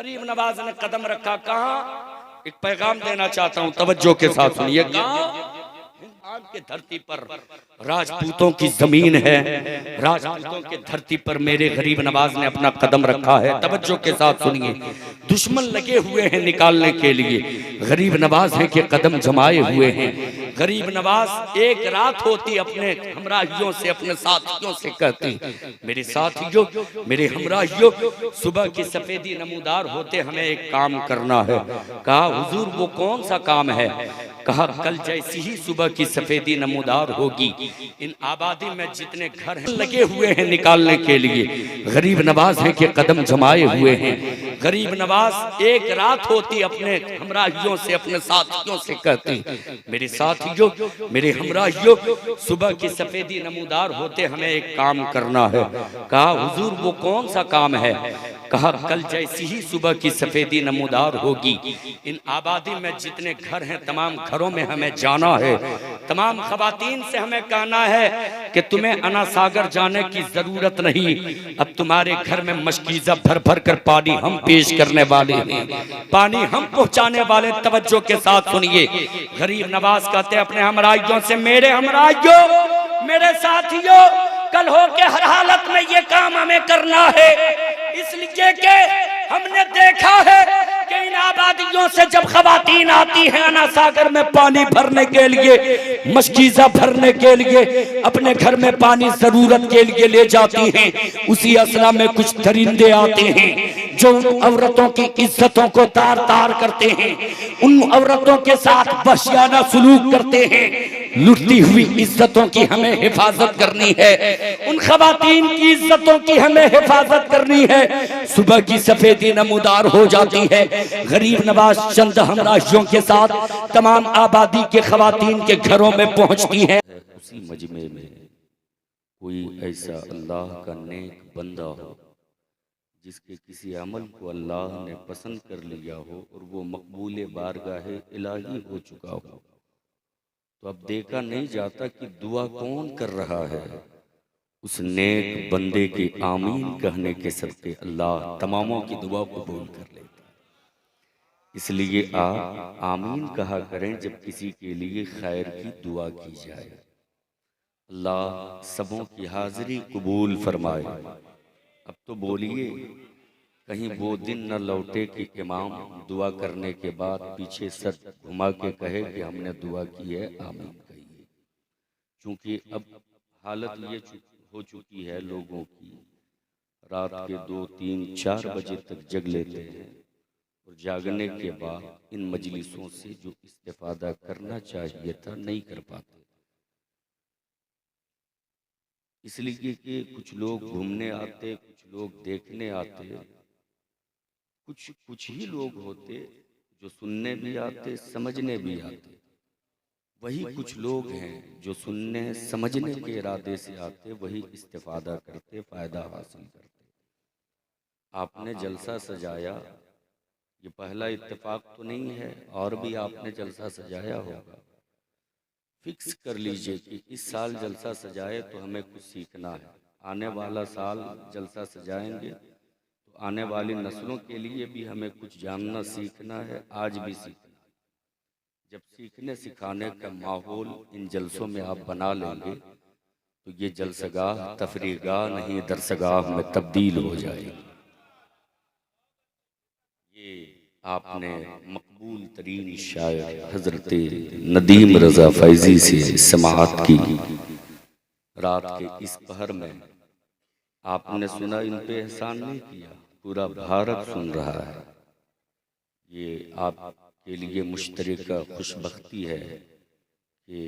गरीब नवाज ने कदम रखा कहाँ? एक पैगाम देना चाहता हूँ, तवज्जो के साथ सुनिए। कहाँ? हिंदुस्तान की धरती पर राजपूतों की जमीन है, राजपूतों की धरती पर मेरे गरीब नवाज ने अपना कदम रखा है। तवज्जो के साथ सुनिए। दुश्मन लगे हुए हैं निकालने के लिए, गरीब नवाज हैं कि कदम जमाए हुए हैं। गरीब नवाज एक रात होती अपने हमराहियों से, अपने साथियों से कहते, मेरे साथियों, मेरे हमराहियों, सुबह की सफेदी नमूदार होते हमें एक काम करना है। कहा हुजूर वो कौन सा काम है? कहा कल जैसी ही सुबह की सफेदी नमूदार होगी, इन आबादी में जितने घर हैं लगे हुए हैं निकालने के लिए, गरीब नवाज हैं कि कदम जमाए हुए हैं। गरीब नवाज एक रात होती अपने हमराहियों से, अपने साथियों से कहते, मेरे साथियों, मेरे हमराहियों, सुबह की सफेदी नमूदार होते हमें एक काम करना है। कहा हुजूर वो कौन सा काम है? कहा कल जैसी ही सुबह की सफेदी नमूदार होगी, इन आबादी में जितने घर हैं तमाम घरों में हमें जाना है। तमाम खवातीन से हमें कहना है कि तुम्हें अना सागर जाने की जरूरत नहीं, अब तुम्हारे घर में मशकीजा भर भर कर पानी हम पेश करने वाले हैं, पानी हम पहुंचाने वाले। तवज्जो के साथ सुनिए। गरीब नवाज कहते अपने हमराइयों से, मेरे हमराइयों, मेरे साथियों, कल हो के हर हालत में ये काम हमें करना है, इसलिए कि हमने देखा है कि इन आबादियों से जब खवातीन आती हैं अना सागर में पानी भरने के लिए, मशकीजा भरने के लिए, अपने घर में पानी जरूरत के लिए ले जाती हैं, उसी असला में कुछ दरिंदे आते हैं जो उन औरतों की इज्जतों को तार तार करते हैं, उन औरतों के साथ वहशियाना सलूक करते हैं। लुटती हुई इज्जतों की हमें हिफाजत करनी है, उन खवातीन की इज्जतों की हमें हिफाजत करनी है। सुबह की सफेदी नमूदार हो जाती है, गरीब नवाज चंद हमराहियों के साथ तमाम आबादी के खवातीन के घरों में पहुंचती है। उसी मजमे में कोई ऐसा अल्लाह का नेक बंदा हो जिसके किसी अमल को अल्लाह ने पसंद कर लिया हो और वो मकबूल बारगाह इलाही हो चुका हो, तो अब देखा नहीं जाता कि दुआ कौन कर रहा है। उस नेक बंदे के आमीन कहने के सदके अल्लाह तमामों की दुआ कबूल कर लेता है। इसलिए आप आमीन कहा करें जब किसी के लिए खैर की दुआ की जाए। अल्लाह सबों की हाजिरी कबूल फरमाए। अब तो बोलिए, कहीं वो दिन न लौटे कि इमाम दुआ करने के बाद पीछे सर घुमा के कहे कि हमने दुआ की है, आमीन कहिए। क्योंकि अब हालत ये हो चुकी है लोगों की, रात के 2, 3, 4 बजे तक जग लेते हैं और जागने के बाद इन मजलिसों से जो इस्तेफादा करना चाहिए था नहीं कर पाते। इसलिए कि कुछ लोग घूमने आते, कुछ लोग देखने आते, कुछ ही लोग होते जो सुनने भी आते, समझने भी आते। वही कुछ लोग हैं जो सुनने समझने के इरादे से आते, वही इस्तेफादा करते, फायदा हासिल करते। आपने जलसा सजाया, ये पहला इत्तेफाक तो नहीं है, और भी आपने जलसा सजाया होगा। फिक्स कर लीजिए कि इस साल जलसा सजाए तो हमें कुछ सीखना है, आने वाला साल जलसा सजाएंगे तो आने वाली नस्लों के लिए भी हमें कुछ जानना सीखना है, आज भी सीखना है। जब सीखने सिखाने का माहौल इन जलसों में आप बना लेंगे तो ये जलसगाह तफरीगाह नहीं दरसगाह में तब्दील हो जाएगी। ये आपने मकबूल तरीन शायर हजरत नदीम रजा फैजी से समाअत की। रात के इस पहर में आपने सुना, इन पे एहसान नहीं किया, पूरा भारत सुन रहा है। ये आपके लिए मुश्तरका खुशबख्ती है कि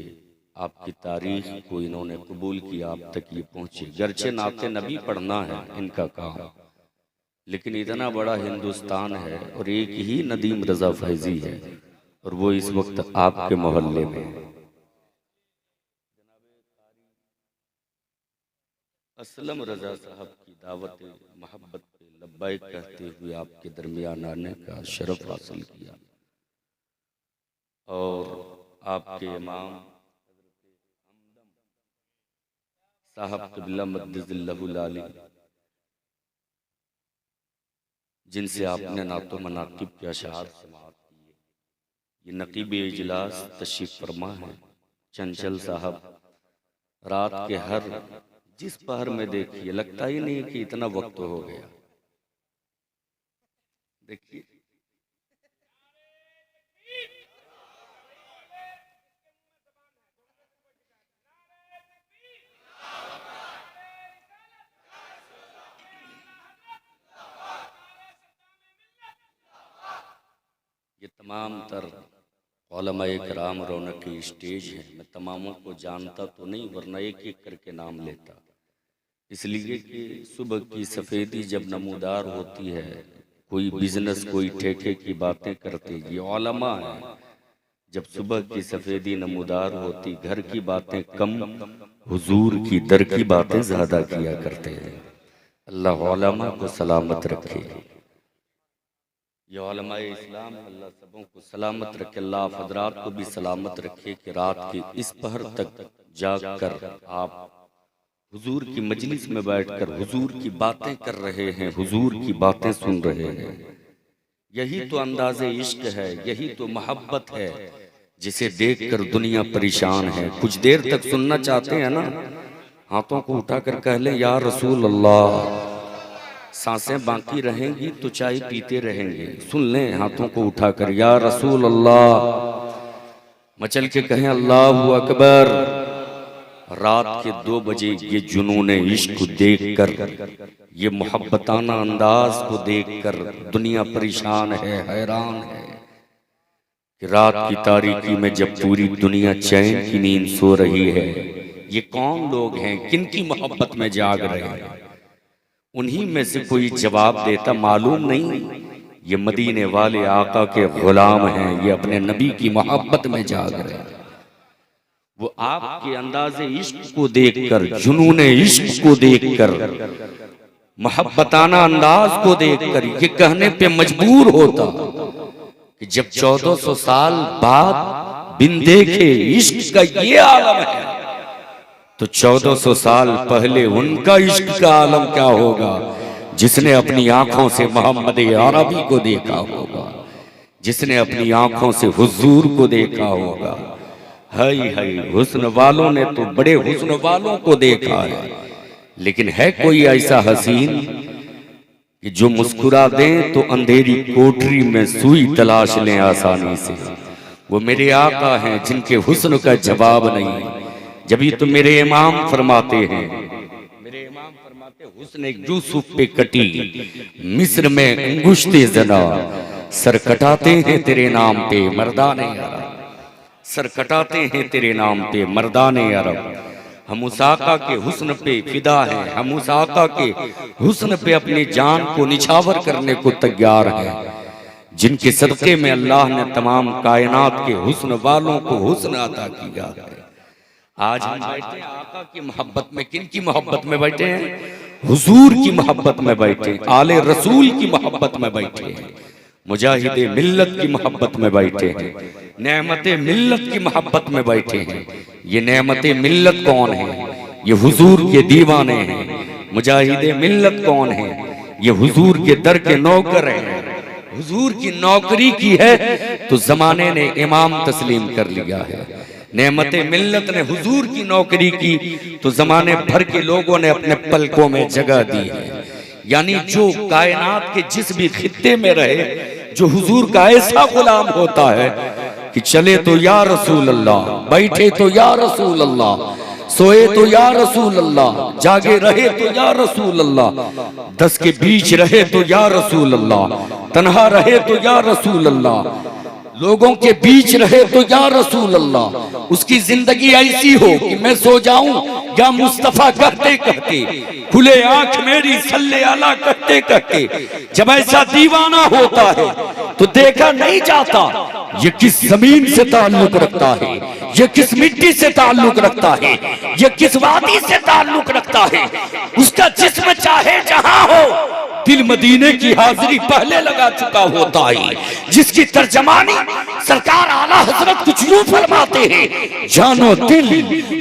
आपकी तारीख को इन्होंने कबूल किया, आप तक ये पहुंची। गरचे नाते नबी पढ़ना है इनका काम, लेकिन इतना बड़ा हिंदुस्तान है और एक ही नदीम रजा फैजी है और वो इस वक्त आपके मोहल्ले में है। असलम रजा साहब की दावत मोहब्बत पे लब्बैक कहते हुए आपके दरमियान आने का शरफ हासिल किया और आपके इमाम साहब क़िबला मद्दिज़िल्लहुल आली जिनसे आपने नातो मनाकिब के अशआर समाअत किए। ये नकीब इजलास तशरीफ फरमा है चंचल साहब। रात के हर जिस पहर में देखिए लगता ही नहीं कि इतना वक्त हो गया। देखिए ये तमाम तर उलमाए कराम रौनक की स्टेज है। मैं तमामों को जानता तो नहीं, वरना एक एक करके नाम लेता। इसलिए कि सुबह की सफ़ेदी जब नमूदार होती है, कोई बिजनेस कोई ठेके की बातें करते, ये उलमा है। जब सुबह की सफ़ेदी नमूदार होती, घर की बातें कम, हुजूर की दर की बातें ज़्यादा किया करते हैं। अल्लाह उलमा को सलामत रखे। ये उलमाए इस्लाम अल्लाह सबों को सलामत रखे। अल्लाह आप हजरात को भी सलामत रखे कि रात के इस पहर तक जाग कर आप हुजूर की मजलिस में बैठकर हुजूर की बातें कर रहे हैं, हुजूर की बातें सुन रहे हैं। यही तो अंदाज़े इश्क है, यही तो मोहब्बत है, जिसे देखकर दुनिया परेशान है। कुछ देर तक सुनना चाहते हैं ना, हाथों को उठाकर कह लें या रसूल अल्लाह। सांसें बाकी रहेंगी तो चाय पीते रहेंगे। सुन लें हाथों को उठाकर या रसूल अल्लाह। मचल के कहें अल्लाहु अकबर। रात के 2 बजे ये जुनून इश्क को देखकर, ये मोहब्बताना अंदाज को देखकर दुनिया परेशान है, हैरान है कि रात की तारीकी में जब पूरी दुनिया चैन की नींद सो रही है, ये कौन लोग हैं, किन की मोहब्बत में जाग रहे हैं। उन्हीं में से कोई जवाब देता मालूम नहीं, ये मदीने वाले आका के गुलाम हैं, ये अपने नबी की मोहब्बत में जाग रहे हैं। वो आपके अंदाज़े इश्क को देखकर, जुनून इश्क को देखकर, मोहब्बताना अंदाज को देखकर ये कहने पे मजबूर होता कि जब 1400 साल बाद बिन देखे इश्क का ये आलम है, तो 1400 साल पहले उनका इश्क का आलम क्या होगा, जिसने अपनी आंखों से मोहम्मद अरबी को देखा होगा, जिसने अपनी आंखों से हुजूर को देखा होगा। हाय हाय, हुस्न वालों ने तो बड़े हुस्न वालों को देखा है, लेकिन है कोई ऐसा हसीन कि जो मुस्कुरा दें तो अंधेरी कोठरी में सुई तलाश लें आसानी से। वो मेरे आका हैं जिनके हुस्न का जवाब नहीं। जब ये तो मेरे इमाम फरमाते हैं, मेरे इमाम फरमाते हुस्न यूसुफ पे कटी मिस्र में अंगुश्ते जना, सर कटाते हैं तेरे नाम पे मर्दाने अरब, सर कटाते हैं तेरे नाम पे मर्दाने अरब। हम उस आका के हुस्न पे फिदा हैं, हम उस आका के हुस्न पे अपनी जान को निछावर करने को तैयार हैं, जिनके सदक़े में अल्लाह ने तमाम कायनात के हुस्न वालों को हुस्न अता किया है। आज हम बैठे हैं आका की मोहब्बत में। किन की मोहब्बत में बैठे हैं? हुजूर की मोहब्बत में बैठे हैं, आले रसूल की मोहब्बत में बैठे हैं, मुजाहिदे मिल्लत की मोहब्बत में बैठे हैं, नेमते मिल्लत की मोहब्बत में बैठे हैं। ये नेमते मिल्लत कौन है? ये हुजूर के दीवाने हैं। मुजाहिदे मिल्लत कौन है? ये हुजूर के दर के नौकर हैं। हुजूर की नौकरी की है तो जमाने ने इमाम तस्लीम कर लिया है। नेमते मिल्लत ने हुजूर की नौकरी की तो जमाने भर के लोगों ने अपने पलकों में जगह दी है। यानी जो कायनात के जिस भी खित्ते में रहे, जो हुजूर का ऐसा गुलाम होता है कि चले तो या रसूल अल्लाह, बैठे तो या रसूल अल्लाह, सोए तो या रसूल अल्लाह, जागे रहे तो या रसूल अल्लाह, 10 के बीच रहे तो या रसूल अल्लाह, तन्हा रहे तो या रसूल अल्लाह, लोगों के बीच रहे तो या रसूल अल्लाह। उसकी जिंदगी ऐसी हो कि मैं सो जाऊं या मुस्तफा कहते कहते, खुले आंख मेरी सल्ले अला कहते कहते। जब ऐसा दीवाना होता है तो देखा नहीं जाता ये किस जमीन से ताल्लुक रखता है, ये किस मिट्टी से ताल्लुक रखता है, ये किस वादी से ताल्लुक रखता है। उसका जिस्म चाहे जहां हो, दिल मदीने की हाजिरी पहले लगा चुका होता है, जिसकी तर्जमानी सरकार आला हजरत कुछ यूं फरमाते हैं, जानो दिल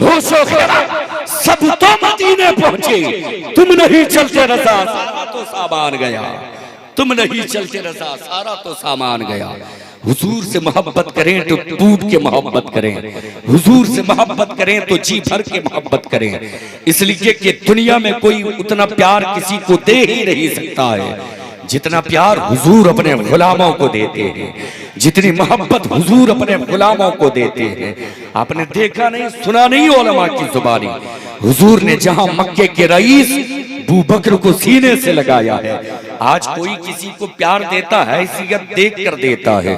होशो खैरात सब तो मदीने पहुंचे, तुम नहीं चलते रजा सारा तो साबान गया। तुम नहीं चलते रजा, सारा तो सामान गया। हुजूर से मोहब्बत करें तो टूट के मोहब्बत करें, हुजूर से मोहब्बत करें तो जी भर के मोहब्बत करें। इसलिए कि दुनिया में कोई उतना प्यार किसी को दे ही नहीं सकता है जितना प्यार हुजूर अपने गुलामों को देते हैं, जितनी मोहब्बत हुजूर अपने गुलामों को देते हैं। आपने देखा नहीं, सुना नहीं उलमा की जुबानी, हुजूर ने जहां मक्के के रईस अबू बकर को सीने से लगाया है। आज कोई किसी को प्यार देता है हैसियत देख कर देता है,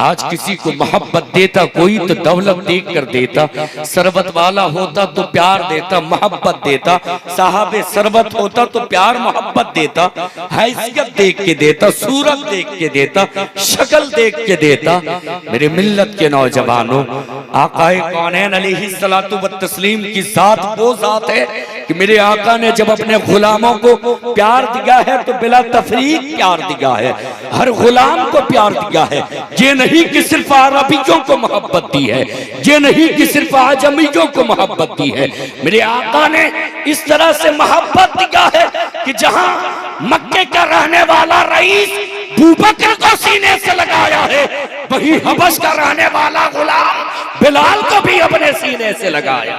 आज किसी को मोहब्बत देता कोई तो दौलत देख कर देता। सरबत वाला होता तो प्यार देता, मोहब्बत देता। साहबे सरबत होता तो प्यार मोहब्बत देता, हैसियत देख के देता, सूरत देख के देता, शक्ल देख के देता। मेरे मिल्लत के नौजवानों, आकाए कौनैन अलैहिस्सलातु व तस्लीम की जात वो जात है कि मेरे आका ने जब अपने गुलामों को प्यार दिया है तो बिला तफरीक प्यार दिया है, हर गुलाम को प्यार दिया है। ये नहीं कि सिर्फ अरबियों को मोहब्बत दी है, ये नहीं कि सिर्फ आजमियों को मोहब्बत दी है। मेरे आका ने इस तरह से मोहब्बत दिया है कि जहां मक्के का रहने वाला रईस अबू बकर को सीने से लगाया है, वहीं हबश का रहने वाला गुलाम बिलाल को भी अपने सीने से लगाया।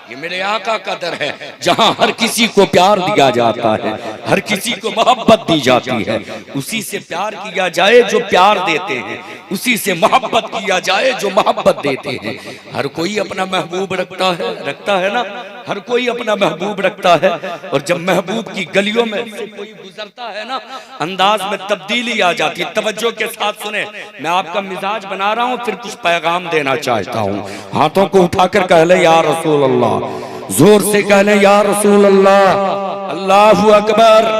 ये मेरे आका का दर है, जहां हर किसी को प्यार दिया जाता है, हर किसी को मोहब्बत दी जाती है। उसी से प्यार किया जाए जो प्यार देते हैं, उसी से मोहब्बत किया जाए जो मोहब्बत देते हैं। हर कोई अपना महबूब रखता है ना, हर कोई अपना महबूब रखता है। और जब महबूब की गलियों में से कोई गुजरता है ना, अंदाज में तब्दीली आ जाती है। तवज्जो के साथ सुने, मैं आपका मिजाज बना रहा हूँ, फिर कुछ पैगाम देना चाहता हूँ। हाथों को उठाकर कह ले या रसूल अल्लाह, जोर से कह ले या रसूल अल्लाह, अल्लाहु अकबर।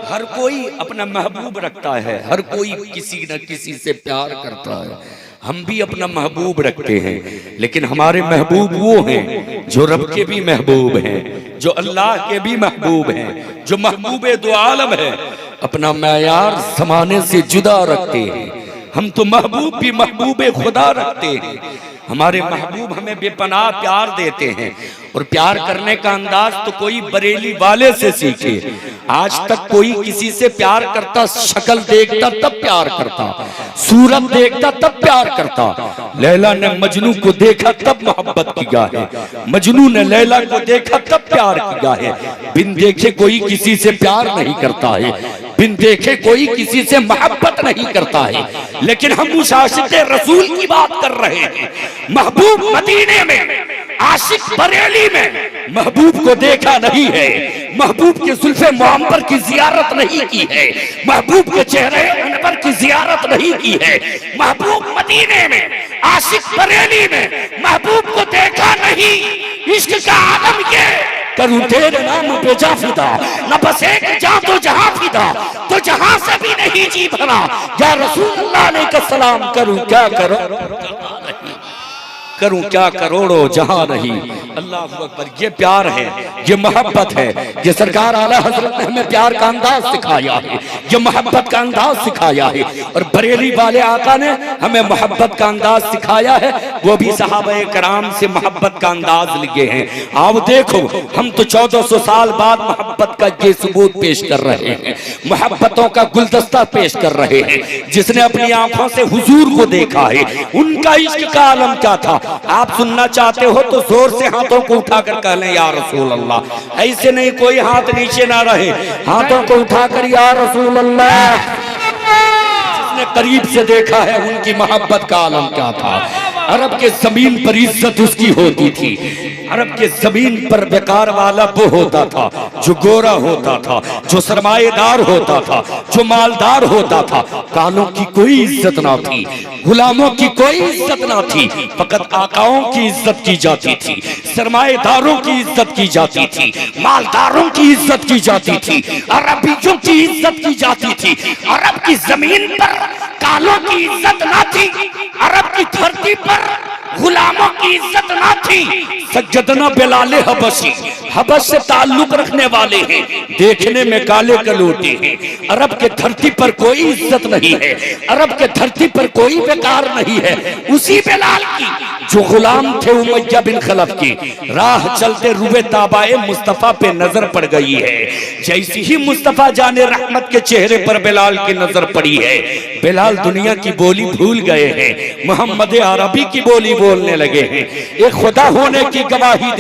हर कोई अपना महबूब रखता है, हर कोई किसी न किसी से प्यार करता है। हम भी अपना महबूब रखते हैं, लेकिन हमारे महबूब वो हैं जो रब के भी महबूब हैं, जो अल्लाह के भी महबूब हैं, जो महबूब दो आलम है। अपना मैयार ज़माने से जुदा रखते हैं। हम तो महबूब भी महबूब खुदा रखते हैं। हमारे महबूब हमें बेपनाह प्यार देते हैं, और प्यार करने का अंदाज तो कोई बरेली वाले से सीखे। आज तक कोई किसी से प्यार करता, शक्ल देखता तब प्यार करता, सूरत देखता तब प्यार करता। लैला ने मजनू को देखा तब मोहब्बत किया है, मजनू ने लैला को देखा तब प्यार किया है। बिन देखे कोई किसी से प्यार नहीं करता है, बिन देखे कोई किसी से मोहब्बत नहीं करता है। लेकिन हम उस आशिक रसूल की बात कर रहे हैं। महबूब मदीने में, आशिक बरेली में महबूब को देखा नहीं है, महबूब के जुल्फे मुअम्बर की जियारत नहीं की है, महबूब के चेहरे अनवर की जियारत नहीं की है। महबूब मदीने में, आशिक बरेली में महबूब को देखा नहीं। इश्क का आलम ये, करूं तेरे नाम पे जा फिदा, न बस एक जा तो जहां फिदा, तो जहां से भी नहीं जी भरा। या रसूल अल्लाह अलैहि सलाम, करूं क्या करूं क्या करोड़ों जहां नहीं। अल्लाह अकबर। ये प्यार है, ये मोहब्बत है। ये सरकार आला हजरत ने हमें प्यार का अंदाज सिखाया है, ये मोहब्बत का अंदाज सिखाया है। और बरेली वाले आका ने हमें मोहब्बत का अंदाज सिखाया है, वो भी सहाबाए कराम से मोहब्बत का अंदाज लिए हैं। आओ देखो, हम तो 1400 साल बाद मोहब्बत का ये सबूत पेश कर रहे हैं, मोहब्बतों का गुलदस्ता पेश कर रहे हैं। जिसने अपनी आंखों से हुजूर को देखा है, उनका इश्क का आलम क्या था। आप सुनना चाहते हो तो जोर से हाथों को उठाकर कह लें या रसूल अल्लाह। ऐसे नहीं, कोई हाथ नीचे ना रहे, हाथों को उठाकर या रसूल अल्लाह। जिसने करीब से देखा है उनकी मोहब्बत का आलम क्या था। अरब के जमीन पर इज्जत उसकी होती थी, अरब के जमीन पर बेकार वाला वो होता था जो गोरा होता था, जो सरमाएदार होता था, जो मालदार होता था। कालों की कोई इज्जत ना थी, गुलामों की कोई इज्जत ना थी, फकत आकाओं की इज्जत की जाती थी, सरमाएदारों की इज्जत की जाती थी, मालदारों की इज्जत की जाती थी, अरबियों की इज्जत की जाती थी। अरब की जमीन पर कालों की इज्जत ना थी, अरब की धरती पर गुलामों की इज्जत ना थी। सज्जदना बिलाले हबशी, हबश से ताल्लुक रखने वाले हैं, देखने में काले कलूटे हैं। अरब के धरती पर कोई इज्जत नहीं है, अरब के धरती पर कोई बेकार नहीं है। उसी बिलाल की जो गुलाम थे उमय्या बिन खलफ की, राह चलते रुए ताबाए मुस्तफा पे नजर पड़ गई है। जैसी ही मुस्तफा जाने रहमत के चेहरे पर बिलाल की नजर पड़ी है, बिलाल दुनिया की बोली भूल गए हैं, मोहम्मद अरबी की बोली बोलने लगे हैं, एक खुदा होने की गवाही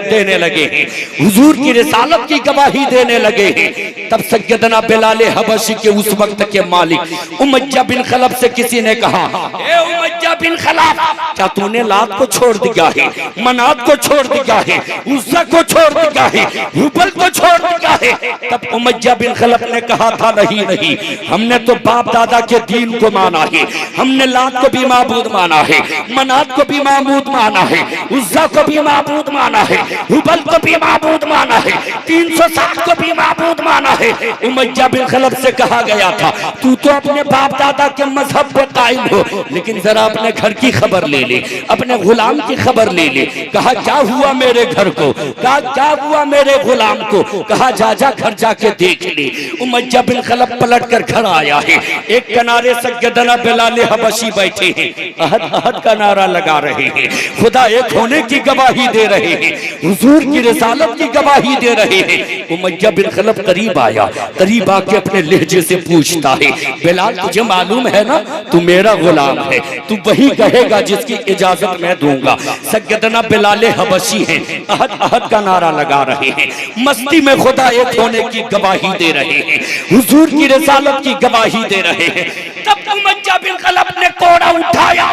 देने लगे हैं, हुजूर की रिसालत की गवाही देने लगे हैं। तब सैयदना बिलाल हबशी के उस वक्त के मालिक उमय्या बिन खलफ से किसी ने कहा, ए उमय्या बिन खलफ, क्या तूने लात को छोड़ दिया है, मनात को छोड़ दिया है, उस्सा को छोड़ दिया है, हुबल को छोड़ दिया है? तब उमय्या बिन खलफ ने कहा था, नहीं नहीं, हमने तो बाप दादा के दीन को माना है, हमने लात को भी माबूद माना है, मनात को भी माबूद माना है, उस्सा को भी माबूद माना है, हुबल को भी माबूद माना है, 360 को भी माबूद माना है। उमय्या बिन खलफ से कहा गया था, तू तो अपने बाप दादा के मजहब पे कायम हो, लेकिन जरा अपने घर की खबर ले ले, अपने गुलाम की खबर ले ले। कहा क्या हुआ मेरे घर को, कहा क्या हुआ मेरे गुलाम को, कहा जा जा घर जाके देख ले। उमय्या बिन खलफ पलट कर घर आया है, एक किनारे सैयदना बिलाल हबशी बैठे हैं, अहद अहद का नारा लगा रहे हैं, खुदा एक होने की गवाही दे रहे हैं, हुजूर की रिसालत की गवाही दे रहे हैं। उमय्या बिन खलफ करीब आया, करीब आके अपने लहजे से पूछता है, बिलाल तुझे मालूम है ना, तू मेरा गुलाम है, तू वही कहेगा जिसकी इजाजत मैं दूंगा। सैयदना बिलाल हबशी हैं, अहद अहद का नारा लगा रहे हैं, मस्ती में खुदा एक होने की गवाही दे रहे हैं, हुजूर की रिसालत की गवाही दे रहे हैं। तब उमय्या बिन खलफ ने कोड़ा उठाया,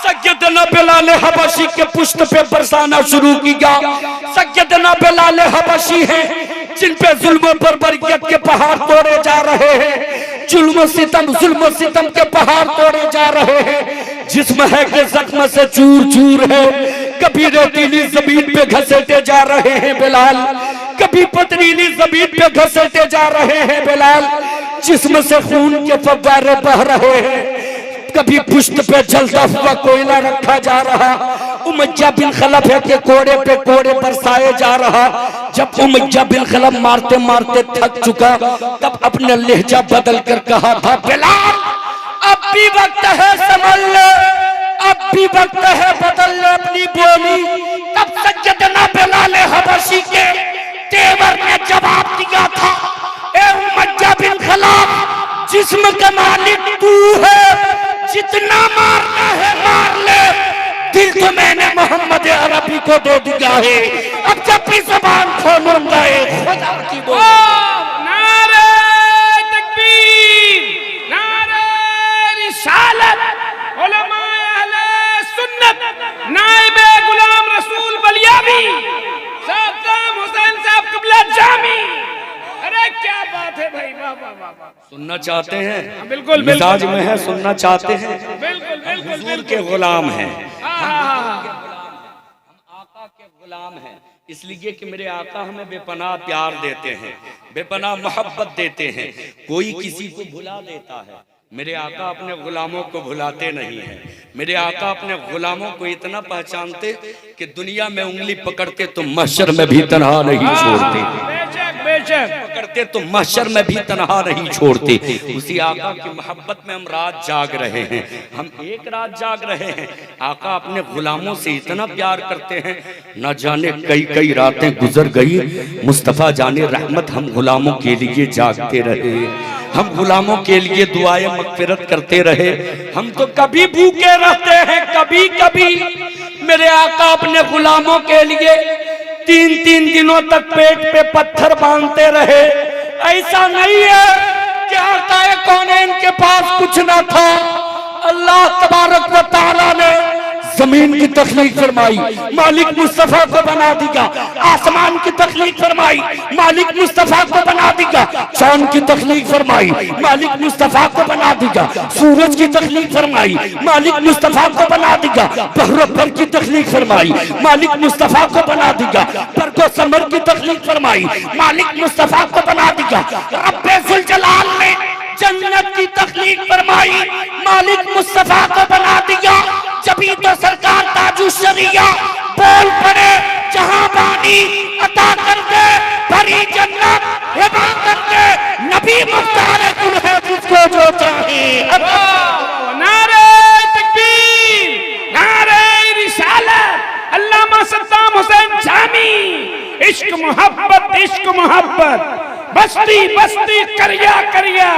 सैयदना बिलाल हबशी के पुष्ट पे बरसाना शुरू किया। सैयदना बिलाल हबशी हैं जिन पे जुल्म पर बरकत के पहाड़ तोड़े जा रहे हैं, जुल्म सितम के पहाड़ तोड़े जा रहे हैं, जिस्म है के जख्म से चूर चूर है, कभी रेतीली जमीन पे घसीटे जा रहे हैं बिलाल, कभी पथरीली जमीन पे घसीटे जा रहे हैं बिलाल, जिस्म से खून के फव्वारे बह रहे हैं, कभी पुष्ट पे जलता हुआ कोयला रखा जा रहा। उमय्या बिन खलफ है के कोड़े पे कोड़े बरसाए जा रहा। जब उमय्या बिन खलफ मारते मारते थक चुका, तब अपने लहजा बदल कर कहा था, बिलाल अब भी वक्त है समझ ले, अब भी वक्त है बदल ले अपनी बोली। तब सैयदना बिलाल हबशी के तेवर ने जवाब दिया था, ए उमय्या बिन खलफ, जिस्म का मालिक तू है, जितना मारना है मार ले, दिल तो मैंने मोहम्मद अरबी को दे दिया है, अब जब भी ज़बान खोलूंगा खुदा की बोल। नारे तकबीर, नारे रिसालत, उलमाए अहले सुन्नत, नाइबे गुलाम रसूल बलियावी साहब हुसैन साहब क़िबला जामी। अरे क्या बात है भाई, वाह वाह वाह। सुनना चाहते हैं? बिल्कुल मिजाज में है, सुनना चाहते हैं? बिल्कुल बिल्कुल हुजूर के गुलाम हैं, हाँ। हम आका के गुलाम हैं, इसलिए कि मेरे आका हमें बेपनाह प्यार देते हैं, बेपनाह मोहब्बत देते हैं। कोई किसी को भुला देता है, मेरे आका अपने गुलामों को भुलाते नहीं हैं। मेरे आका अपने गुलामों को इतना पहचानते कि दुनिया में उंगली पकड़ते तो महशर में भी तन्हा नहीं छोड़ते, पकड़ते तो महशर में भी तन्हा नहीं छोड़ते। उसी आका की मोहब्बत में हम रात जाग रहे हैं, हम एक रात जाग रहे हैं। आका अपने गुलामों से इतना प्यार करते हैं, न जाने कई कई रातें गुजर गई, मुस्तफ़ा जाने रहमत हम गुलामों के लिए जागते रहे, हम गुलामों के लिए दुआएं मग़फ़िरत करते रहे। हम तो कभी भूखे रहते हैं, कभी कभी मेरे आका अपने गुलामों के लिए 3-3 दिनों तक पेट पे पत्थर बांधते रहे। ऐसा नहीं है कि आका कौनैन के पास कुछ ना था, अल्लाह तबारक व तआला ने जमीन की तख्लीक फरमाई, मालिक मुस्तफा को बना दिया, आसमान की तख्लीक फरमाई, मालिक मुस्तफा को बना दिया, चांद की तख्लीक फरमाई, मालिक मुस्तफा को बना दिया, सूरज की तख्लीक फरमाई, मालिक मुस्तफा को बना दिया, बहर की तख्लीक फरमाई, मालिक मुस्तफा को बना दिया, बरको समर की तख्लीक फरमाई, मालिक मुस्तफा को बना दिया, रब्बे जुल जलाल ने जन्नत की तख्लीक फरमाई, मालिक मुस्तफा को बना दिया। जभी तो सरकार ताजु शरिया बोल पड़े, जहां बानी अता कर दे भरी जन्नत, हिबा कर दे नबी मुख्तार कुल है जिसको जो चाहे। नारे तकबीर, नारे रिसालत। इश्क मोहब्बत, बस्ती बस्ती करिया करिया,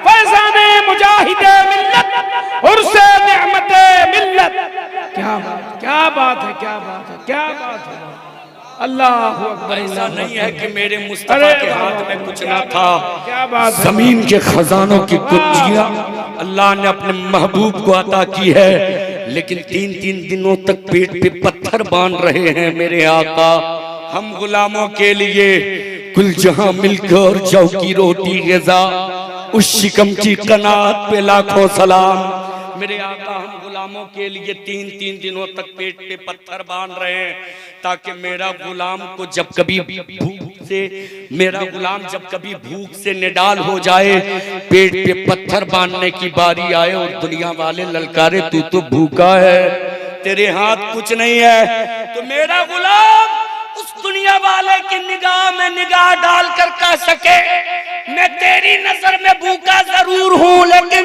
फैजाने मुजाहिदे मिल्लत, उर्से नेमते मिल्लत। क्या बात, क्या बात है, क्या बात है, क्या बात है। अल्लाह अकबर। ऐसा नहीं है कि मेरे मुस्तफा के हाथ में कुछ ना था। क्या बात है। जमीन के खजानों की कुंजियां अल्लाह ने अपने महबूब को अता की है, लेकिन 3-3 दिनों तक पेट पे पत्थर बांध रहे हैं मेरे आका। हम गुलामों के लिए कुल जहां मिलकर जौ की रोटी ग़िज़ा, उस शिकम की कनात पे लाखों सलाम। मेरे आका हम गुलामों के लिए 3-3 दिनों तक पेट पे पत्थर बांध रहे हैं, ताकि मेरा गुलाम जब कभी भूख से निडाल हो जाए, पेट पे पत्थर बांधने की बारी आए और दुनिया वाले ललकारे तू तो भूखा है, तेरे हाथ कुछ नहीं है, तो मेरा गुलाम उस दुनिया वाले की निगाह में निगाह डालकर कह सके मैं तेरी नजर में भूखा जरूर हूँ, लेकिन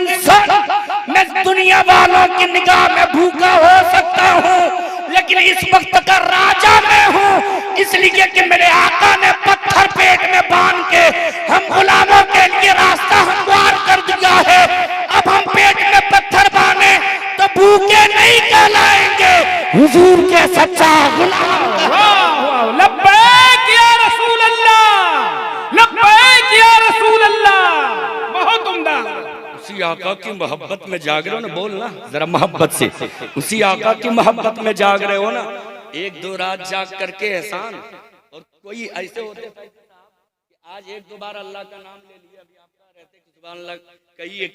मैं दुनिया वालों की निगाह में भूखा हो सकता हूँ, लेकिन इस वक्त का राजा मैं हूँ, इसलिए कि मेरे आका ने पत्थर पेट में बांध के हम गुलामों के लिए रास्ता हमवार कर दिया है। अब हम पेट में पत्थर बांधे तो भूखे नहीं कहलाएंगे, हुजूर के सच्चा गुलाम। लब्बैक या रसूल अल्लाह, लब्बैक या रसूल अल्लाह। बहुत उम्दा। उसी आका की मोहब्बत में जाग रहे हो ना, बोलना जरा मोहब्बत से, उसी आका की मोहब्बत में जाग रहे हो ना। 1-2 रात जाग करके एहसान, और कोई ऐसे होते कि आज 1-2 बार अल्लाह का नाम ले लिया, अभी आप कहाँ रहते कि सुभान अल्लाह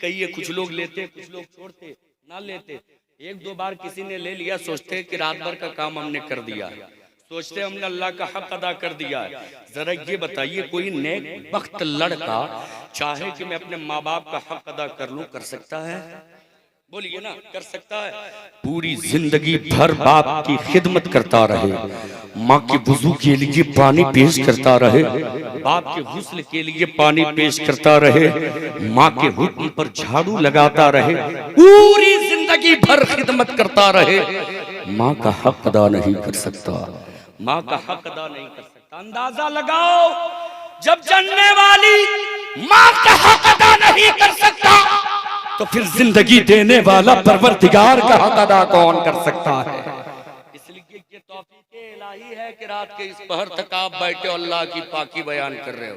कहिए, कुछ लोग लेते, कुछ लोग छोड़ते, ना लेते। 1-2 बार किसी ने ले लिया, सोचते कि रात भर का काम हमने कर दिया है, सोचते हमने अल्लाह का हक अदा कर दिया है। जरा ये बताइए, कोई नेक वक्त लड़का चाहे कि मैं अपने माँ बाप का हक अदा कर लूं, कर सकता है? बोलिए ना, कर सकता है? पूरी जिंदगी भर बाप की खिदमत करता रहे, माँ के वुजू के लिए पानी पेश करता रहे, बाप के गुस्ल के लिए पानी पेश करता रहे, माँ के हुक्म पर झाड़ू लगाता रहे, पूरी जिंदगी भर खिदमत करता रहे, माँ का हक अदा नहीं कर सकता, माँ का हक अदा नहीं कर सकता। अंदाजा लगाओ, जब जानने वाली माँ का हक अदा नहीं कर सकता, तो फिर जिंदगी देने वाला परवरदिगार का हक अदा कौन कर सकता है? इसलिए ये तौफीक इलाही है कि रात के इस पहर तक आप बैठे हो, अल्लाह की पाकी बयान कर रहे हो,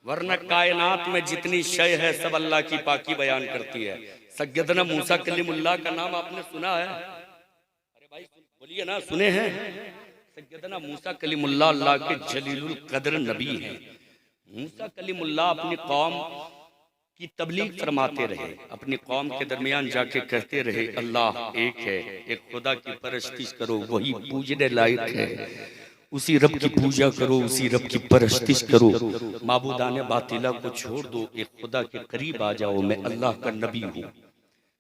वरना कायनात में जितनी शय है सब अल्लाह की पाकी बयान करती है। सैयदना मूसा कलीमुल्लाह का नाम आपने सुना है? अरे भाई बोलिए ना, सुने हैं? सैयदना मूसा कलीमुल्लाह अल्लाह के जलीलुल कद्र नबी हैं। मूसा कलीमुल्लाह अपनी कौम की तबलीग फरमाते रहे, अपनी कौम के दरमियान जाके कहते रहे अल्लाह एक है, एक खुदा की परस्तिश करो, वही पूजने लायक है, उसी रब की पूजा करो, उसी रब की परस्तिश करो, माबूदाने बातिला को छोड़ दो, एक खुदा के करीब आ जाओ, मैं अल्लाह का नबी हूँ।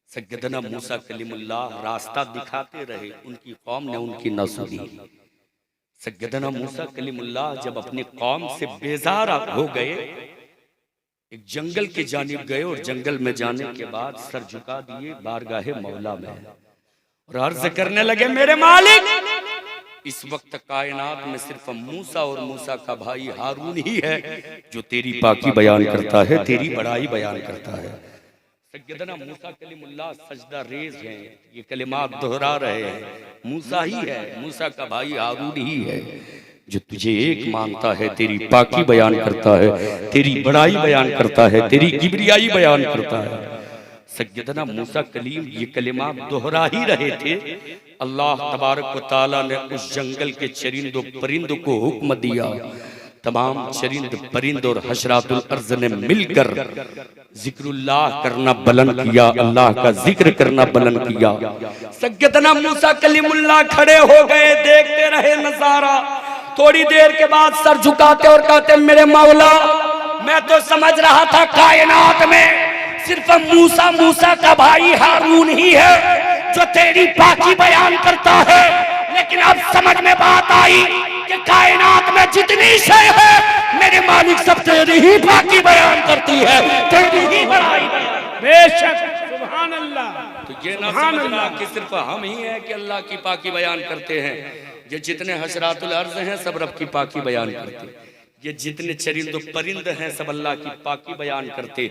सैयदना मूसा कलीमुल्लाह रास्ता दिखाते रहे, उनकी कौम ने उनकी न सुनी। सैयदना मूसा कलीमुल्लाह जब अपनी कौम से बेजार हो गए, एक जंगल के जानिब गए, और जंगल में जाने के बाद सर झुका दिए बारगाहे मौला में, और अर्ज करने लगे मेरे मालिक, इस वक्त कायनात में सिर्फ मूसा और मूसा का भाई हारून ही है जो तेरी पाकी बयान करता है, तेरी बड़ाई बयान करता है। सैयदना मूसा कलीमुल्लाह सजदा रेज हैं, ये कलिमात दोहरा रहे हैं, मूसा ही है, मूसा का भाई हारून ही है जो तुझे एक मानता है, तेरी पाकी बयान करता है, तेरी बड़ाई बयान करता है, तेरी किबरियाई बयान करता है। सैयदना मूसा कलीम ये कलिमात दोहरा ही रहे थे। अल्लाह तबारक व तआला ने उस जंगल के चरिंदों परिंदों को हुक्म दिया, तमाम चरिंद परिंद और हशरातुल अर्ज ने मिलकर जिक्रुल्लाह करना बुलंद किया, अल्लाह का जिक्र करना बुलंद किया। सैयदना मूसा कलीमुल्लाह खड़े हो गए, देखते रहे नजारा। थोड़ी देर के बाद सर झुकाते और कहते मेरे मौला, मैं तो समझ रहा था कायनात में सिर्फ मूसा का भाई हारून ही है जो तेरी पाकी बयान करता है, लेकिन अब समझ में बात आई कि कायनात में जितनी शय है मेरे मालिक सब तेरी ही पाकी बयान करती है, तेरी ही बड़ाई। बेशक, सुभान अल्लाह। तो ये ना समझना कि सिर्फ हम ही हैं कि अल्लाह की पाकी बयान करते हैं, ये जितने हशरातुल अर्ज़ हैं सब रब की पाकी बयान करते हैं। ये जितने चरिंद परिंद हैं सब अल्लाह की पाकी बयान करते।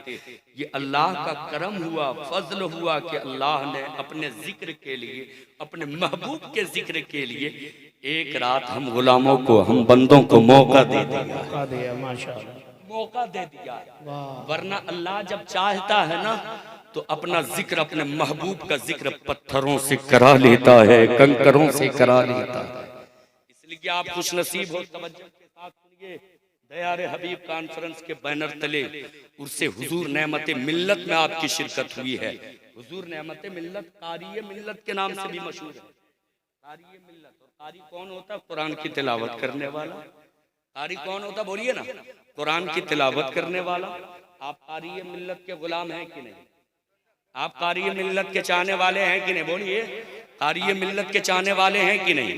ये अल्लाह का करम हुआ, फजल हुआ कि अल्लाह ने अपने जिक्र के लिए, अपने महबूब के जिक्र के लिए एक रात हम गुलामों को, हम बंदों को मौका दे दिया, मौका दे दिया। वरना अल्लाह जब चाहता है ना तो अपना जिक्र, अपने महबूब का जिक्र पत्थरों से करा लेता है, कंकरों से करा लेता है। इसलिए आप खुश नसीब हो। तवज्जो के साथ सुनिए, दयारे हबीब कॉन्फ्रेंस के बैनर तले उर्से हुजूर नेमते मिल्लत में आपकी शिरकत हुई है। हुजूर नेमते मिल्लत कारिये मिल्लत के नाम से भी मशहूर है। कारिये मिल्लत, और कारी कौन होता है? कुरान की तिलावत करने वाला। कारी कौन होता? बोलिए ना, कुरान की तिलावत करने वाला। आप कारिये मिल्लत के गुलाम हैं कि नहीं? आप कारिये मिल्लत के चाहने वाले हैं कि नहीं? बोलिए, कारिये मिल्लत के चाहने वाले हैं कि नहीं?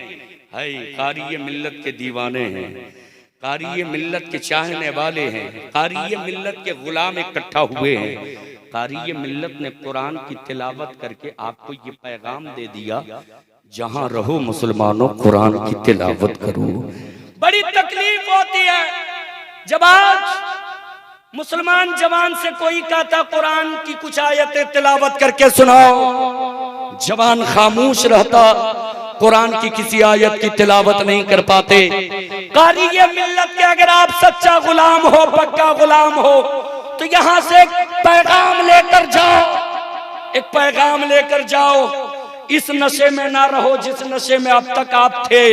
है, कारिये मिल्लत के दीवाने हैं, कारिये मिल्लत के चाहने वाले हैं, कारिये मिल्लत के गुलाम इकट्ठा हुए हैं। कारिये मिल्लत ने कुरान की तिलावत करके आपको ये पैगाम दे दिया, जहां रहो मुसलमानों कुरान की तिलावत करो। बड़ी तकलीफ होती है जब आज मुसलमान जवान से कोई कहता कुरान की कुछ आयतें तिलावत करके सुनाओ, जवान खामोश रहता, कुरान की किसी आयत की तिलावत नहीं कर पाते। कारिये मिल्लत के अगर आप सच्चा गुलाम हो, पक्का गुलाम हो, तो यहां से एक पैगाम लेकर जाओ, एक पैगाम लेकर जाओ। इस नशे में ना रहो जिस नशे में अब तक आप थे।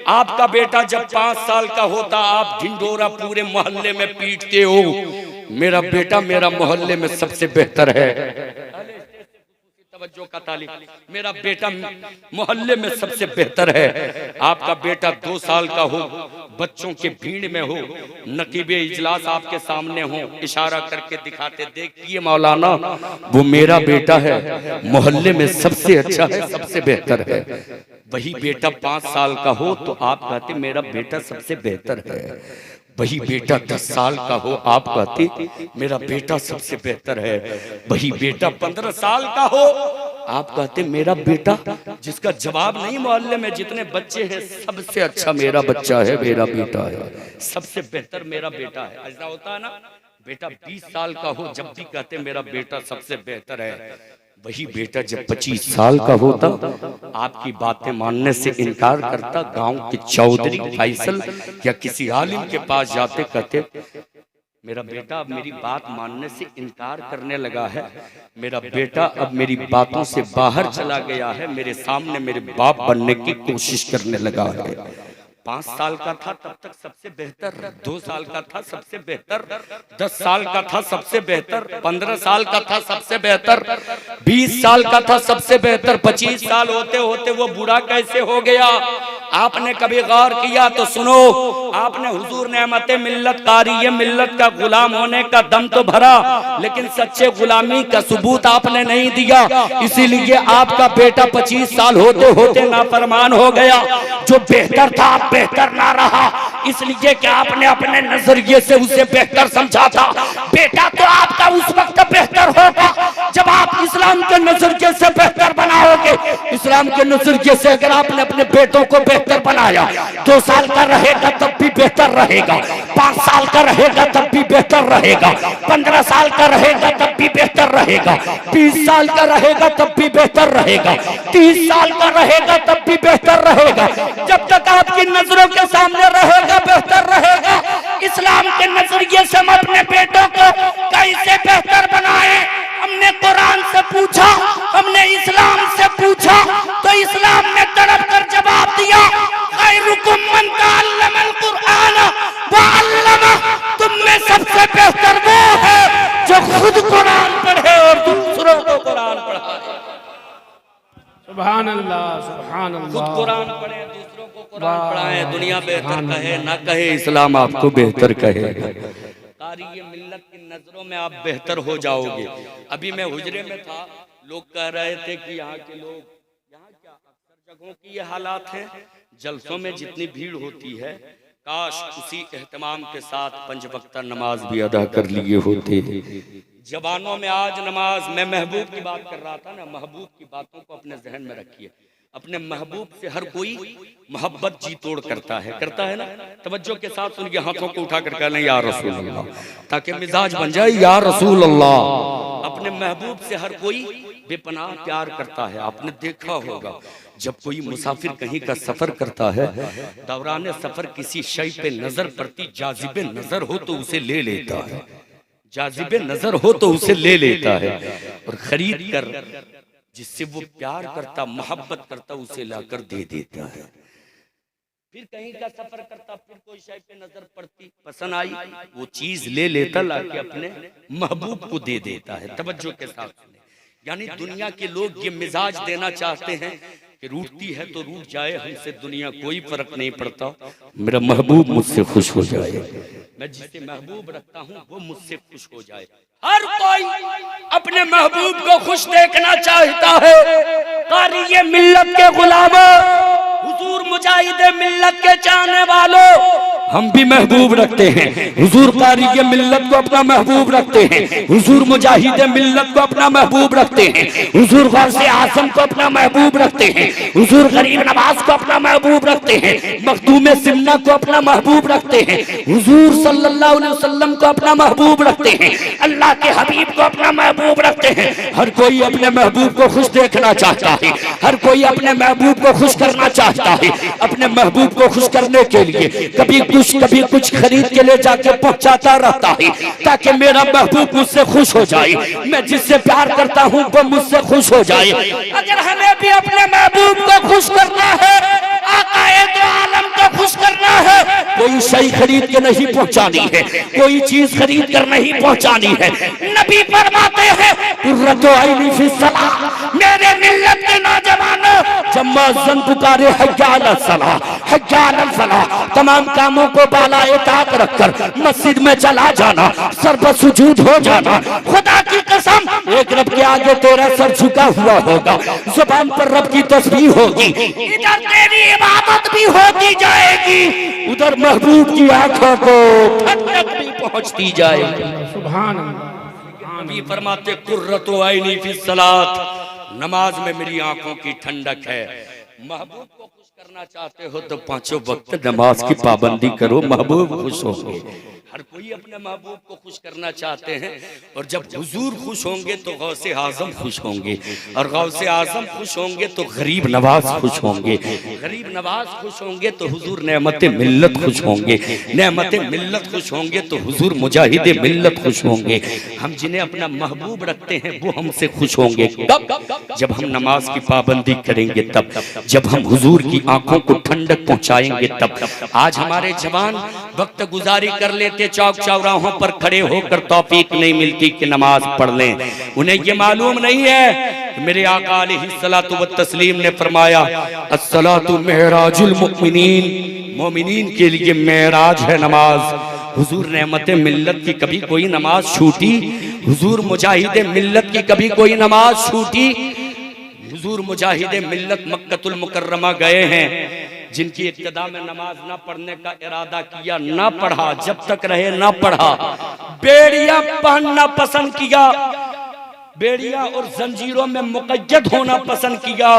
आपका बेटा जब 5 साल का होता, आप ढिंडोरा पूरे मोहल्ले में पीटते हो, मेरा बेटा मेरा मोहल्ले में सबसे बेहतर है। तवज्जो का तालिब, मेरा बेटा मोहल्ले में सबसे बेहतर है। आपका बेटा 2 साल का हो, बच्चों के भीड़ में हो, नकीबे इजलास आपके सामने हो, इशारा करके दिखाते, देखिए मौलाना वो मेरा बेटा है, मोहल्ले में सबसे अच्छा है, सबसे बेहतर है। वही बेटा 5 साल का हो तो आप कहते मेरा बेटा सबसे बेहतर है। वही बेटा 10 साल का हो, आप कहते मेरा बेटा सबसे बेहतर है। वही बेटा 15 साल का हो, आप कहते मेरा बेटा, जिसका जवाब नहीं मोहल्ले में जितने बच्चे हैं सबसे अच्छा मेरा बच्चा है, मेरा बेटा है, सबसे बेहतर मेरा बेटा है। ऐसा होता है ना, बेटा 20 साल का हो जब भी कहते मेरा बेटा सबसे बेहतर है। वही बेटा जब 25 साल का होता, आपकी बातें मानने से इनकार करता, गांव के चौधरी फैसल या किसी आलिम के पास जाते, कहते मेरा बेटा अब मेरी बात मानने से इनकार करने लगा है, मेरा बेटा अब मेरी बातों से बाहर चला गया है, मेरे सामने मेरे बाप बनने की कोशिश करने लगा है। 5 साल का था तब तक सबसे बेहतर, 2 साल का था सबसे बेहतर, 10 साल का था सबसे बेहतर, 15 साल का था सबसे बेहतर, 20 साल का था सबसे बेहतर, 25 साल होते होते वो बूढ़ा कैसे हो गया? आपने कभी गौर किया तो सुनो, आपने हुजूर नेमते मिल्लत कारिये मिल्लत का गुलाम होने का दम तो भरा, लेकिन सच्चे गुलामी का सबूत आपने नहीं दिया। इसीलिए आपका बेटा 25 साल होते होते नाफरमान हो गया। जो बेहतर था बेहतर ना रहा, इसलिए कि आपने अपने नजरिए से उसे बेहतर समझा था। बेटा तो आपका उस वक्त बेहतर होगा जब आप इस्लाम के नजरिए से बेहतर बनाओगे। इस्लाम के नजरिए से अगर आपने अपने बेटों को बेहतर बनाया, 2 साल का रहेगा तब भी बेहतर रहेगा, 5 साल का रहेगा तब भी बेहतर रहेगा, 15 साल का रहेगा तब भी बेहतर रहेगा, 20 साल का रहेगा तब भी बेहतर रहेगा, 30 साल का रहेगा तब भी बेहतर रहेगा। जब तक आपकी नजरों के सामने रहेगा बेहतर रहेगा। इस्लाम के नजरिए से हम अपने बेटों को कैसे बेहतर बनाए? हमने कुरान से पूछा, हमने इस्लाम से पूछा, तो इस्लाम ने तड़प कर जवाब दिया, खैरुकुम मन तअल्लमल कुरआन व अल्लमह, तुम में सबसे बेहतर वो है जो खुद कुरान पढ़े और दूसरों को कुरान पढ़ाए। सुभान अल्लाह, सुभान खुद अल्लाह। कुरान पढ़े, दूसरों को कुरान पढ़ाए। दुनिया बेहतर कहे ना कहे, इस्लाम आपको बेहतर कहे। कारिये मिल्लत की नजरों में आप बेहतर हो जाओगे। अभी मैं हुजरे में था, लोग कह रहे थे कि यहाँ के लोग, यहाँ क्या अक्सर जगहों की ये हालात हैं, जलसों में जितनी भीड़ होती है, काश उसी एहतमाम के साथ 5 वक्ता नमाज भी अदा कर लिए होते। जवानों में आज नमाज, मैं महबूब की बात कर रहा था ना, महबूब की बातों को अपने जहन में रखिए। अपने महबूब से हर कोई मोहब्बत जी तोड़ करता है ना। तवज्जो के साथ उनके हाथों को उठा कर कहना या रसूल अल्लाह, ताकि मिजाज बन जाए या रसूल अल्लाह। अपने महबूब से हर कोई बेपनाह प्यार करता है। आपने देखा होगा जब कोई मुसाफिर कहीं का सफर करता है, दौरान सफर किसी शय पे नजर पड़ती, जाजिबे नजर हो तो उसे ले लेता है, जाजिबे नजर हो तो उसे ले लेता है और खरीद कर जिससे वो प्यार करता, मोहब्बत करता, उसे लाकर दे देता है। फिर कहीं का सफर करता, फिर कोई शय पे नजर पड़ती, पसंद आई, वो चीज ले लेता, लाके अपने महबूब को दे देता है। तवज्जो के साथ, यानी दुनिया के लोग ये मिजाज देना चाहते हैं कि रूठती है तो रूठ जाए, हमसे दुनिया कोई फर्क नहीं पड़ता, मेरा महबूब मुझसे खुश हो जाए, मैं जिसे महबूब रखता हूँ वो मुझसे खुश हो जाए। हर कोई अपने महबूब को खुश देखना चाहता है। कारी ये मिल्लत के गुलामों, हुजूर मुजाहिद मिल्लत के चाहने वालों, हम भी महबूब रखते हैं। हुजूर कारी के मिल्लत को अपना महबूब रखते हैं, हुजूर मुजाहिद मिल्लत को अपना महबूब रखते हैं, हुजूर गौसे आज़म को अपना महबूब रखते हैं, हुजूर गरीब नवाज को अपना महबूब रखते हैं, मखदूम सिमना को अपना महबूब रखते हैं, हुजूर सल्लल्लाहु अलैहि वसल्लम को अपना महबूब रखते हैं, अल्लाह के हबीब को अपना महबूब रखते हैं। हर कोई अपने महबूब को खुश देखना चाहता है, हर कोई अपने महबूब को खुश करना चाहता है। अपने महबूब को खुश करने के लिए कभी कुछ खरीद के ले जाके पहुंचाता रहता है, ताकि मेरा महबूब मुझसे खुश हो जाए, मैं जिससे प्यार करता हूं वो मुझसे खुश हो जाए। अगर हमें भी अपने महबूब को खुश करना है, आकाए दो आलम को खुश करना है, कोई शय खरीद के नहीं पहुंचानी है, कोई चीज खरीद कर नहीं पहुंचानी है। नबी फरमाते हैं कुर्रतु ऐनी फी सलाह, मेरे मिल्लत के नौजवानों, जब मुअज्जिन पुकारे हय्या अला सलाह, हय्या अला फलाह, तमाम कामों को बालाए ताक रखकर मस्जिद में चला जाना, सर पर सुजूद हो जाना। खुदा की कसम, एक रब के आगे तेरा सर झुका हुआ होगा, जुबान पर रब की तस्बीह होगी, इधर तेरी इबादत भी होती जाएगी, उधर महबूब की आंखों को ठंडक भी पहुंचती जाएगी। सुभान अल्लाह। नबी फरमाते कुर्रतु ऐनी फी सलात, नमाज में मेरी आंखों की ठंडक है। महबूब को खुश करना चाहते हो तो पांचों वक्त नमाज की पाबंदी करो, महबूब खुश होंगे। हर कोई अपने महबूब को खुश करना चाहते हैं, और जब हुजूर खुश होंगे तो गौसे आजम खुश होंगे, और गौसे आजम खुश होंगे तो गरीब नवाज खुश होंगे, गरीब नवाज खुश होंगे तो हुजूर नेमत मिल्लत खुश होंगे, नेमत मिल्लत खुश होंगे तो हुजूर मुजाहिद मिल्लत खुश होंगे। हम जिन्हें अपना महबूब रखते हैं वो हमसे खुश होंगे। कब? जब हम नमाज की पाबंदी करेंगे, तब जब हम हुजूर की आंखों को ठंडक पहुंचाएंगे तब। आज हमारे जवान वक्त गुजारी कर लेते, चौक चौराहों पर खड़े होकर तौफीक नहीं मिलती कि नमाज पढ़ लें। उन्हें ये मालूम नहीं है, मेरे आका अलैहिस्सलातु वत्तस्लीम ने फरमाया अस्सलातु मेराजुल मुमिनीन, मोमिनीन के लिए मेराज है नमाज। हुजूर नेमत मिल्लत की कभी कोई नमाज छूटी? हुजूर मुजाहिद मिल्लत की कभी कोई नमाज छूटी? हुजूर मुजाहिद मिल्लत मक्कतुल मुकर्रमा गए हैं, जिनकी इब्तिदा में नमाज ना पढ़ने का इरादा किया, ना पढ़ा, जब तक रहे ना पढ़ा। बेड़ियां पहनना पसंद किया, बेड़ियां और जंजीरों में मुक़य्यद होना पसंद किया।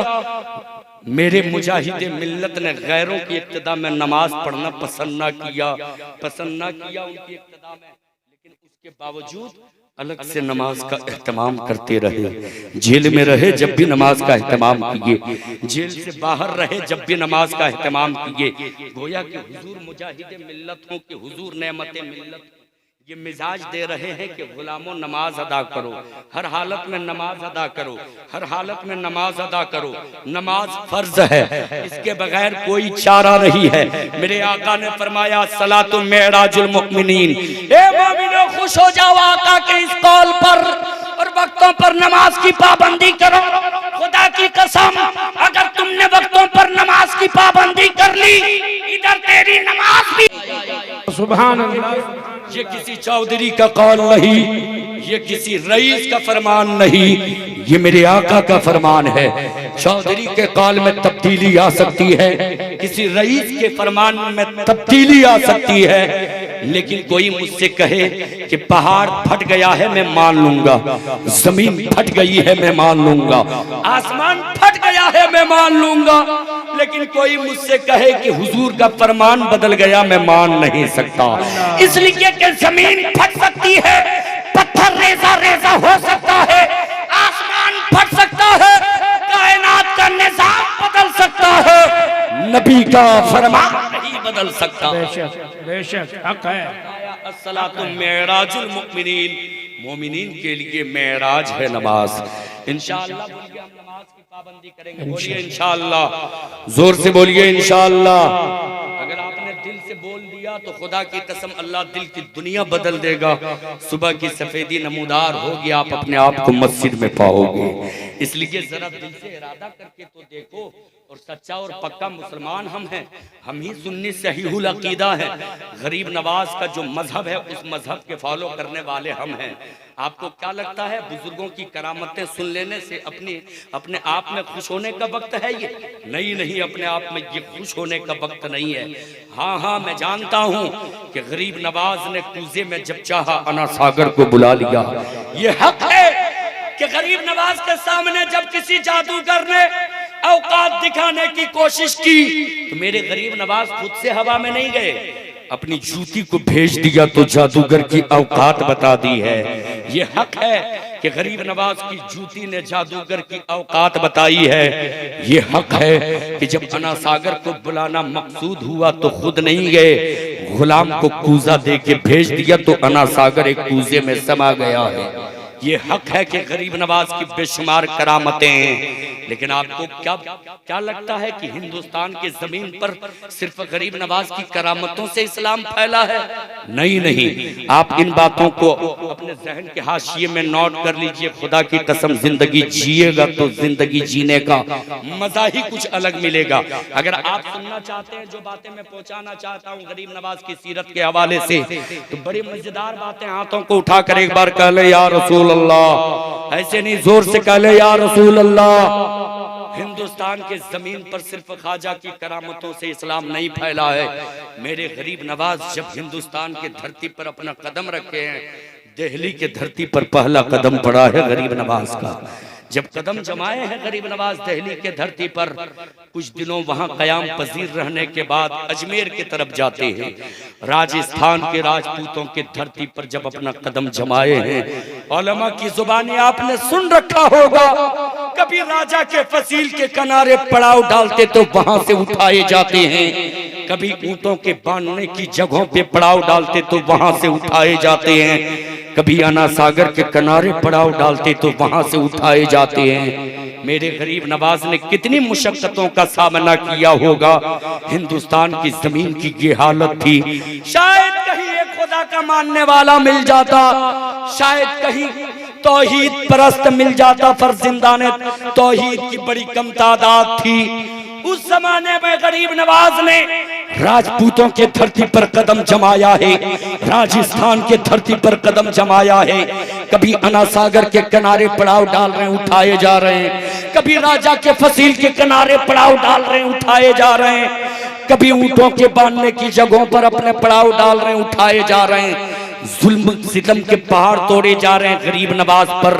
मेरे मुजाहिद मिल्लत ने गैरों की इब्तिदा में नमाज पढ़ना पसंद ना किया उनकी इब्तिदा में, लेकिन उसके बावजूद अलग से नमाज का एहतमाम करते रहे। जेल में रहे जब भी नमाज का एहतमाम किए, जेल से बाहर रहे जब भी नमाज का एहतमाम किए। गोया कि हुजूर मुजाहिद मिल्लत हो कि हुजूर नेमत मिल्लत, ये मिजाज दे रहे हैं कि गुलामों नमाज अदा करो, हर हालत में नमाज अदा करो, हर हालत में नमाज अदा करो। नमाज फर्ज है, इसके बगैर कोई चारा नहीं है। मेरे आका ने फरमाया सलातु मेराजुल मुमिनीन, ए मोमिनो खुश हो जाओ आका के इस कौल पर, और वक्तों पर नमाज की पाबंदी करो। खुदा की कसम, अगर तुमने वक्तों पर नमाज की पाबंदी कर ली, इधर तेरी नमाज भी। सुभान अल्लाह। ये किसी चौधरी का कौल नहीं, ये किसी रईस का फरमान नहीं, ये मेरे आका का फरमान है। चौधरी के कौल में तब्दीली आ सकती है, किसी रईस के फरमान में तब्दीली आ सकती है, लेकिन कोई मुझसे कहे कि पहाड़ फट गया है मैं मान लूंगा, जमीन फट गई है मैं मान लूंगा, आसमान फट गया है मैं मान लूंगा, लेकिन कोई मुझसे कहे कि हुजूर का फरमान बदल गया मैं मान नहीं सकता। इसलिए कि जमीन फट सकती है, पत्थर रेजा रेजा हो सकता है, आसमान फट सकता है, कायनात का निजाम बदल सकता है, नबी का फरमान नहीं बदल सकता। बेशक बेशक हक है। अस्सलातु मेराजुल मुमिनीन, मोमिनीन के लिए मेराज है नमाज। इंशाअल्लाह बोलिए हम नमाज की पाबंदी करेंगे, बोलिए इंशाअल्लाह, जोर से बोलिए इंशाअल्लाह। अगर आपने दिल से बोल दिया तो खुदा की कसम अल्लाह दिल की दुनिया बदल देगा। सुबह की सफेदी नमूदार होगी, आप अपने आप को मस्जिद में पाओगे। इसलिए जरा दिल से इरादा करके तो देखो। और सच्चा और पक्का मुसलमान हम हैं, हम ही सुन्नी सहीहुल अकीदा है। गरीब नवाज का जो मजहब है उस मजहब के फॉलो करने वाले हम हैं। आपको क्या लगता है बुजुर्गों की करामतें सुन लेने से अपने आप में खुश होने का वक्त है ये? नहीं नहीं, अपने आप में ये खुश होने का वक्त नहीं है। हाँ हाँ, मैं जानता हूँ कि गरीब नवाज ने कूजे में जब चाहा अना सागर को बुला लिया। ये हक है कि गरीब नवाज के सामने जब किसी जादूगर ने औकात दिखाने की कोशिश की तो मेरे गरीब नवाज खुद से हवा में नहीं गए, अपनी जूती को भेज दिया तो जादूगर की औकात बता दी है। ये हक है कि गरीब नवाज की जूती ने जादूगर की औकात बताई है। ये हक है कि जब अना सागर को बुलाना मकसूद हुआ तो खुद नहीं गए, गुलाम को कूजा दे के भेज दिया तो अना सागर एक कूजे में समा गया है। ये हक है कि गरीब नवाज की बेशुमार करामतें हैं। लेकिन आपको क्या लगता है कि हिंदुस्तान की जमीन पर सिर्फ गरीब नवाज की करामतों से इस्लाम फैला है? नहीं नहीं, आप इन बातों को अपने जहन के हाशिए में नोट कर लीजिए। खुदा की कसम जिंदगी जिएगा तो जिंदगी जीने का मजा ही कुछ अलग मिलेगा। अगर आप सुनना चाहते हैं जो बातें मैं पहुंचाना चाहता हूँ गरीब नवाज की सीरत के हवाले से, तो बड़ी मजेदार बातें, हाथों को उठाकर एक बार कह ले या रसूल अल्लाह, ऐसे नहीं जोर से कह ले या रसूल अल्लाह। हिंदुस्तान के जमीन पर सिर्फ ख्वाजा की करामतों से इस्लाम नहीं फैला है। मेरे गरीब नवाज जब हिंदुस्तान के धरती पर अपना कदम रखे हैं, दिल्ली के धरती पर पहला कदम पड़ा है गरीब नवाज का। जब कदम जमाए हैं गरीब नवाज दिल्ली के धरती पर, कुछ दिनों वहां कयाम पजीर रहने के बाद अजमेर की तरफ जाते हैं। राजस्थान के राजपूतों के धरती पर जब अपना कदम जमाए हैं, उलमा की जुबानी आपने सुन रखा होगा, कभी राजा के फसील के किनारे पड़ाव डालते तो वहां से उठाए जाते हैं, कभी ऊंटों के बांधने की जगहों पे पड़ाव डालते तो वहां से उठाए जाते हैं, कभी अना सागर के किनारे पड़ाव डालते तो वहां से उठाए जाते हैं। मेरे गरीब नवाज ने कितनी मुशक्कतों का सामना किया होगा। हिंदुस्तान की जमीन की ये हालत थी। शायद कहीं एक खुदा का मानने वाला मिल जाता, शायद कहीं तौहीद परस्त मिल जाता, पर जिंदाने तौहीद की बड़ी कम तादाद थी। उस जमाने में गरीब नवाज ने राजपूतों के धरती पर कदम जमाया है, राजस्थान के धरती पर कदम जमाया है। कभी अना सागर के किनारे पड़ाव डाल रहे हैं, उठाए जा रहे हैं, कभी राजा के फसील के किनारे पड़ाव डाल रहे हैं, उठाए जा रहे हैं, कभी ऊंटों के बांधने की जगहों पर अपने पड़ाव डाल रहे हैं, उठाए जा रहे हैं। जुल्म सितम के पहाड़ तोड़े जा रहे हैं गरीब नवाज पर,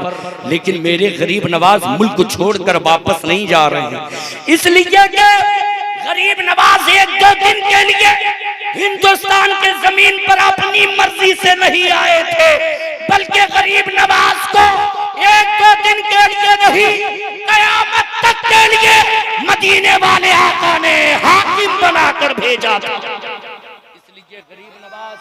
लेकिन मेरे गरीब नवाज मुल्क को छोड़कर वापस नहीं जा रहे हैं। इसलिए कि गरीब नवाज एक दो दिन के लिए हिंदुस्तान के जमीन पर अपनी मर्जी से नहीं आए थे, बल्कि गरीब नवाज को एक दो दिन के लिए नहीं, कयामत तक के लिए मदीने वाले आका ने हाकिम बनाकर भेजा था। इसलिए गरीब नवाज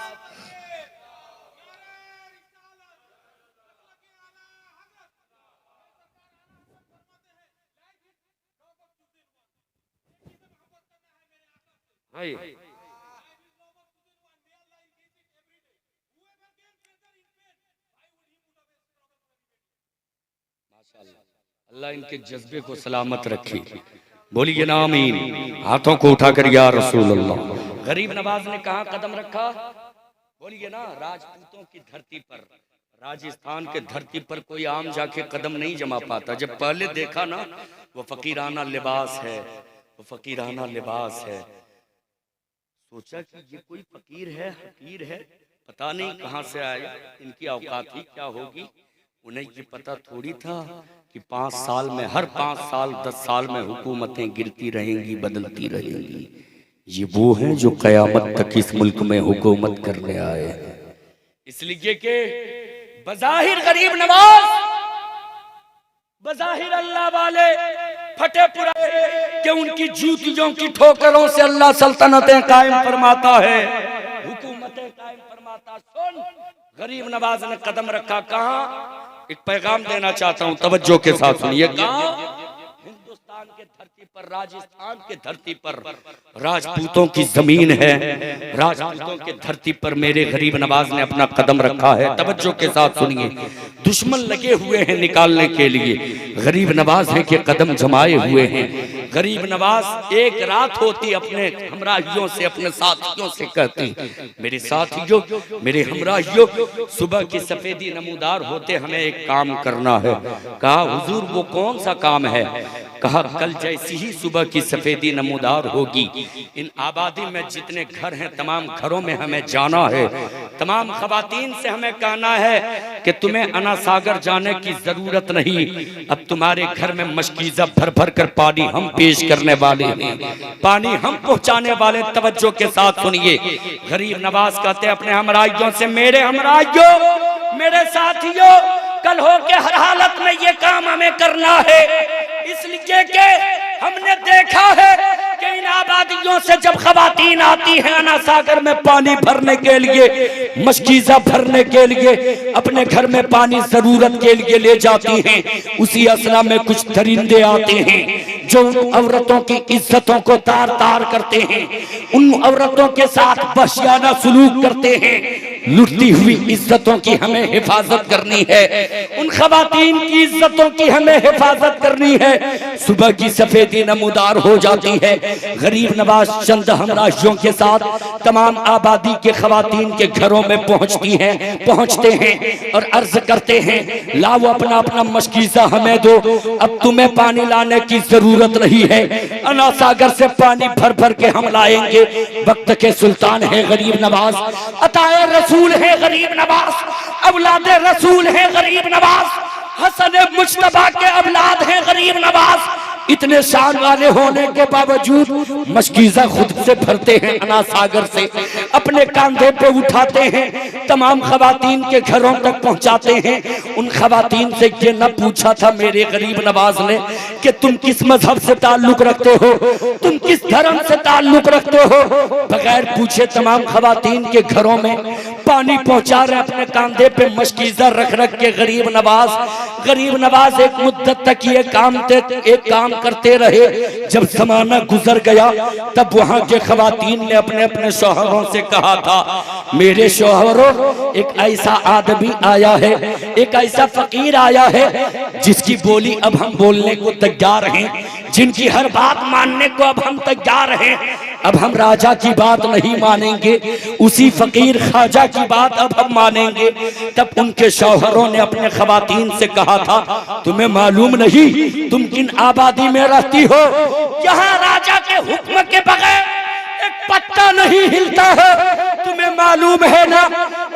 अल्लाह इनके जज्बे को सलामत रखे, बोलिए ना आमीन। हाथों को उठाकर या रसूल अल्लाह। गरीब नवाज ने कहाँ कदम रखा? बोलिए ना, राजपूतों की धरती पर, राजस्थान के धरती पर कोई आम जाके कदम नहीं जमा पाता। जब पहले देखा ना, वो फकीराना लिबास है, वो फकीराना लिबास है, सोचा कि ये कोई फकीर है, हकीर है, पता नहीं कहाँ से आया, इनकी औकात ही क्या होगी। उन्हें ये पता थोड़ी था कि 5 साल में, हर 5 साल 10 साल में हुकूमतें गिरती रहेंगी, बदलती रहेंगी। ये वो हैं जो कयामत तक इस मुल्क में हुकूमत करने आए हैं। इसलिए कि बज़ाहिर गरीब नवाज, बज़ाहिर अल्लाह वाले फटे पुराने, कि उनकी जूतियों की ठोकरों से अल्लाह सल्तनतें कायम फरमाता है, हुकूमतें कायम फरमाता। सुन, गरीब नवाज ने कदम रखा कहाँ? एक पैगाम देना चाहता हूँ, तवज्जो के साथ सुनिए। कहाँ? हिंदुस्तान के धरती पर, राजस्थान के धरती पर राजपूतों की जमीन है, राजपूतों के धरती पर मेरे गरीब नवाज ने अपना कदम रखा है। तवज्जो के साथ सुनिए। दुश्मन लगे हुए हैं निकालने के लिए, गरीब नवाज हैं कि कदम जमाए हुए हैं। गरीब नवाज एक रात होती अपने हमराहियों से, अपने साथियों से कहते, मेरे साथियों, मेरे हमराहियों, सुबह की सफेदी नमूदार होते हमें एक काम करना है। कहा हुजूर वो कौन सा काम है? कहा कल जैसी ही सुबह की सफेदी नमूदार होगी, इन आबादी में जितने घर हैं तमाम घरों में हमें जाना है। तमाम खवातीन से हमें कहना है कि तुम्हें अना सागर जाने की जरूरत नहीं, अब तुम्हारे घर में मशकीज़ा भर भर कर पानी हम पेश करने वाले हैं, पानी हम पहुंचाने वाले। तवज्जो के साथ सुनिए। गरीब नवाज कहते हैं अपने हमराइयों से, मेरे हमराइयों, मेरे साथियों, कल हो के हर हालत में ये काम हमें करना है। इसलिए कि हमने देखा है कि इन आबादियों से जब खवातीन आती हैं अना सागर में पानी भरने के लिए, मशकीज़ा भरने के लिए, अपने घर में पानी जरूरत के लिए ले जाती हैं, उसी असला में कुछ दरिंदे आते हैं जो उन औरतों की इज्जतों को तार तार करते हैं, उन औरतों के साथ वहशियाना सलूक करते हैं। लुटती हुई इज्जतों की हमें हिफाजत करनी है, उन खवातीन की इज्जतों की हमें हिफाजत करनी है। सुबह की सफेदी नमूदार हो जाती है। गरीब नवाज चंद हमराहियों के साथ तमाम आबादी के खवातीन के घरों में पहुंचते हैं और अर्ज करते हैं, लाओ अपना अपना मशकीज़ा हमें दो, अब तुम्हें पानी लाने की जरूरत नहीं है, अना सागर से पानी भर भर के हम लाएंगे। वक्त के सुल्तान है गरीब नवाज, अताए रसूल है गरीब नवाज, औलादे रसूल है गरीब नवाज, हसन मुज्तबा के औलाद है गरीब नवाज। इतने शान वाले होने के बावजूद मशकीज़ा खुद से भरते हैं, अना सागर से अपने कांधे पे उठाते हैं, तमाम खवातीन के घरों तक पहुंचाते हैं। उन खवातीन से ये न पूछा था मेरे गरीब नवाज ने कि तुम किस मजहब से ताल्लुक रखते हो, तुम किस धर्म से ताल्लुक रखते हो। बगैर पूछे तमाम खवातीन के घरों में पानी पहुंचा रहे अपने कांधे पे मशकीज़ा रख रख के गरीब नवाज एक मुद्दत तक ये एक काम करते रहे। जब जमाना गुजर गया तब वहां के खवातीन ने अपने अपने शौहरों से कहा था, मेरे शौहरों, एक ऐसा आदमी आया है, एक ऐसा फकीर आया है जिसकी बोली अब हम बोलने को तैयार हैं, जिनकी हर बात मानने को अब हम तैयार हैं। अब हम राजा की बात नहीं मानेंगे, उसी फकीर ख्वाजा की बात अब हम मानेंगे। तब उनके शौहरों ने अपने खवातीन से कहा था, तुम्हें मालूम नहीं तुम किन आबादी में रहती हो, यहाँ राजा के हुक्म के बगैर एक पत्ता नहीं हिलता है। तुम्हें मालूम है ना,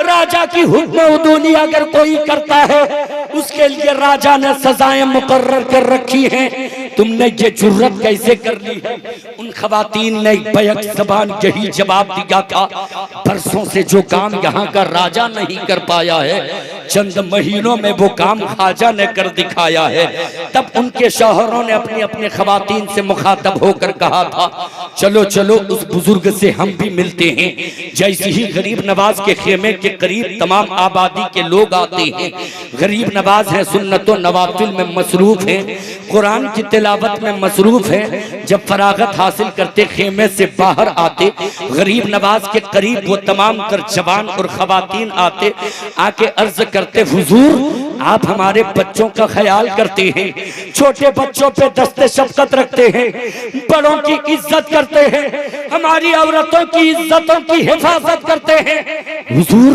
राजा की हुक्म उदूनी अगर कोई करता है उसके लिए राजा ने सजाएं मुकर्रर कर रखी हैं। तुमने ये जुर्रत कैसे कर ली है? उन खवातीन ने बैक ज़बान यही जवाब दिया था, बरसों से जो काम यहाँ का राजा नहीं कर पाया है, चंद महीनों में वो काम ख्वाजा ने कर दिखाया है। तब उनके शौहरों ने अपनी अपने खवातीन से मुखातब होकर कहा था, चलो चलो उस बुजुर्ग से हम भी मिलते हैं। जैसे ही गरीब नवाज के खेमे के करीब तमाम आबादी के लोग आते हैं, गरीब नवाज है सुन्नतों नवाफिल में मसरूफ है, कुरान की तिलावत में मसरूफ है। जब फरागत हासिल करते खेमे से बाहर आते, गरीब नवाज के करीब वो तमाम तर जवान और खवातीन आके अर्ज करते, हुजूर आप हमारे बच्चों का ख्याल करते हैं, छोटे बच्चों पे दस्ते शफकत रखते हैं, बड़ों की इज्जत करते हैं, हमारी औरतों की इज्जतों की हिफाजत करते हैं। हुजूर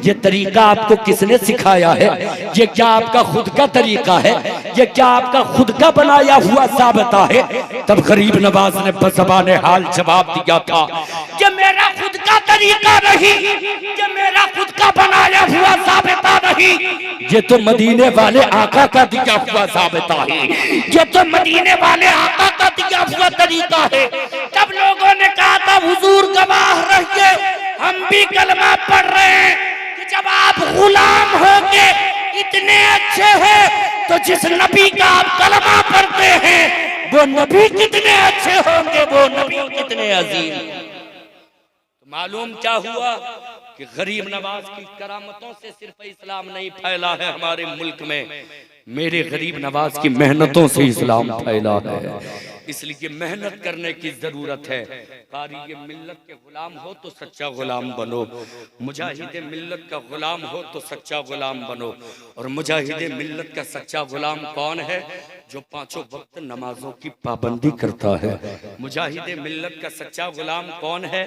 ये तरीका आपको किसने सिखाया है? ये क्या आपका खुद का तरीका है? ये क्या आपका खुद का बनाया हुआ साबिता है? तब गरीब नवाज ने बज़बाने हाल जवाब दिया था, ये मेरा खुद का तरीका नहीं, ये मेरा खुद का बनाया हुआ साबिता नहीं, ये तो मदीने वाले आका का दिया हुआ साबिता है, ये तो मदीने वाले आका का दिया हुआ तरीका है। तब लोगों ने कहा था हुजूर गवाह रहिए, हम भी कलमा पढ़ रहे हैं कि जब आप गुलाम होके इतने अच्छे हैं तो जिस नबी का आप कलमा पढ़ते हैं वो नबी कितने अच्छे होंगे, वो नबी कितने अजीम। तो मालूम क्या हुआ कि गरीब नवाज की करामतों से सिर्फ इस्लाम नहीं फैला है हमारे मुल्क में, मेरे गरीब नवाज की मेहनतों से इस्लाम फैला है। इसलिए मेहनत करने की जरूरत है। कारी ये मिल्लत के गुलाम हो तो सच्चा गुलाम बनो, मुजाहिद मिल्लत का गुलाम हो तो सच्चा गुलाम बनो। और मुजाहिद मिल्लत का सच्चा गुलाम कौन है? जो पांचों वक्त नमाजों की पाबंदी करता है। मुजाहिद मिल्लत का सच्चा गुलाम कौन है?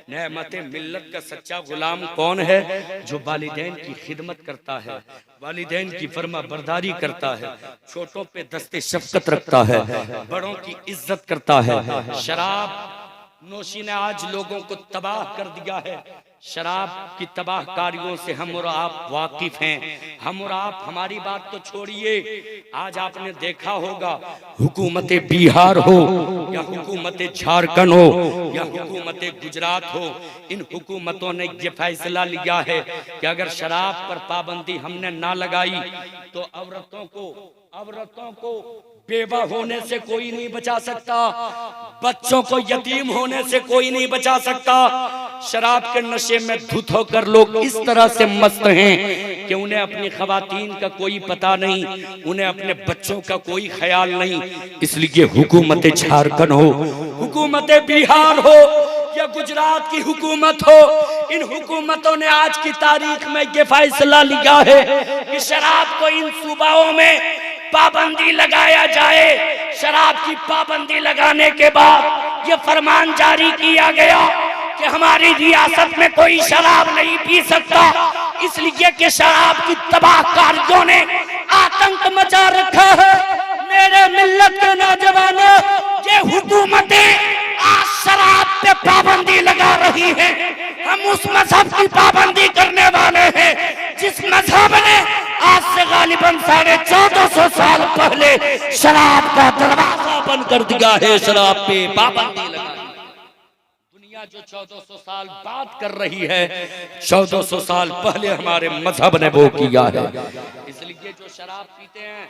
नेमत मिल्लत का सच्चा गुलाम कौन है? जो वालिदैन की खिदमत करता है, वालिदैन की फर्मा बरदारी करता है, छोटों पे दस्ते शफकत रखता है, बड़ों की इज्जत करता है। शराब नोशी ने आज लोगों को तबाह कर दिया है। शराब की तबाहकारियों से हम और आप वाकिफ हैं। हम और आप, हमारी बात तो छोड़िए, आज आपने देखा होगा हुकूमत बिहार हो या हुकूमत झारखंड हो या हुकूमत गुजरात हो, इन हुकूमतों ने ये फैसला लिया है कि अगर शराब पर पाबंदी हमने ना लगाई तो औरतों को बेवा होने से कोई नहीं बचा सकता, बच्चों को यतीम होने से कोई नहीं बचा सकता। शराब के नशे में धुत होकर लोग इस तरह से मस्त हैं कि उन्हें अपनी खवातीन का कोई पता नहीं, उन्हें अपने बच्चों का कोई ख्याल नहीं। इसलिए हुकूमत झारखंड हो, हुकूमत बिहार हो या गुजरात की हुकूमत हो, इन हुकूमतों ने आज की तारीख में ये फैसला लिया है कि शराब को इन सूबाओं में पाबंदी लगाया जाए। शराब की पाबंदी लगाने के बाद ये फरमान जारी किया गया कि हमारी रियासत में कोई शराब नहीं पी सकता, इसलिए कि शराब की तबाहकारियों ने आतंक मचा रखा है। मेरे मिल्लत के नौजवानों, ये हुकूमतें आज शराब पे पाबंदी लगा रही हैं। हम उस मजहब की पाबंदी करने वाले हैं जिस मजहब ने आज से गालिबन 1450 साल पहले शराब का दरवाजा बंद कर दिया है, शराब पे पाबंदी लगा। दुनिया जो 1400 साल बात कर रही है, 1400 साल पहले हमारे मजहब ने वो किया है। इसलिए जो शराब पीते हैं,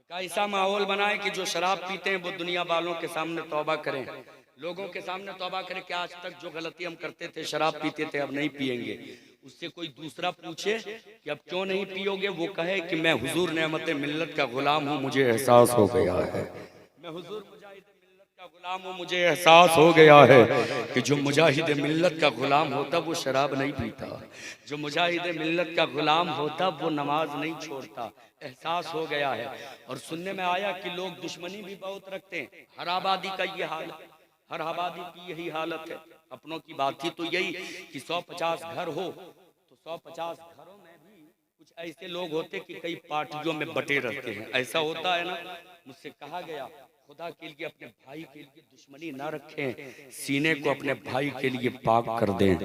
ऐसा माहौल बनाए कि जो शराब पीते हैं वो दुनिया वालों के सामने तौबा करें, लोगों के सामने तौबा करें कि आज तक जो गलती हम करते थे, शराब पीते थे, अब नहीं पिएंगे। उससे कोई दूसरा पूछे कि अब क्यों नहीं पियोगे, वो कहे कि मैं हुजूर नेमत मिल्लत का गुलाम हूँ, मुझे एहसास हो गया है, मैं हुजूर मुजाहिद मिल्लत का गुलाम हूँ, मुझे एहसास हो गया है कि जो मुजाहिद मिल्लत का गुलाम होता वो शराब नहीं पीता, जो मुजाहिद मिल्लत का गुलाम होता वो नमाज नहीं छोड़ता। एहसास हो गया है। और सुनने में आया कि लोग दुश्मनी भी बहुत रखते हैं। हर आबादी का ये हाल है, हर आबादी की यही हालत है। अपनों की बात ही तो यही कि 150 घर हो तो 150 घरों में भी कुछ ऐसे लोग होते कि कई पार्टियों में बटे रहते हैं। ऐसा होता है ना। मुझसे कहा गया खुदा के लिए अपने भाई के लिए दुश्मनी ना रखें, सीने को अपने भाई के लिए पाक कर दें,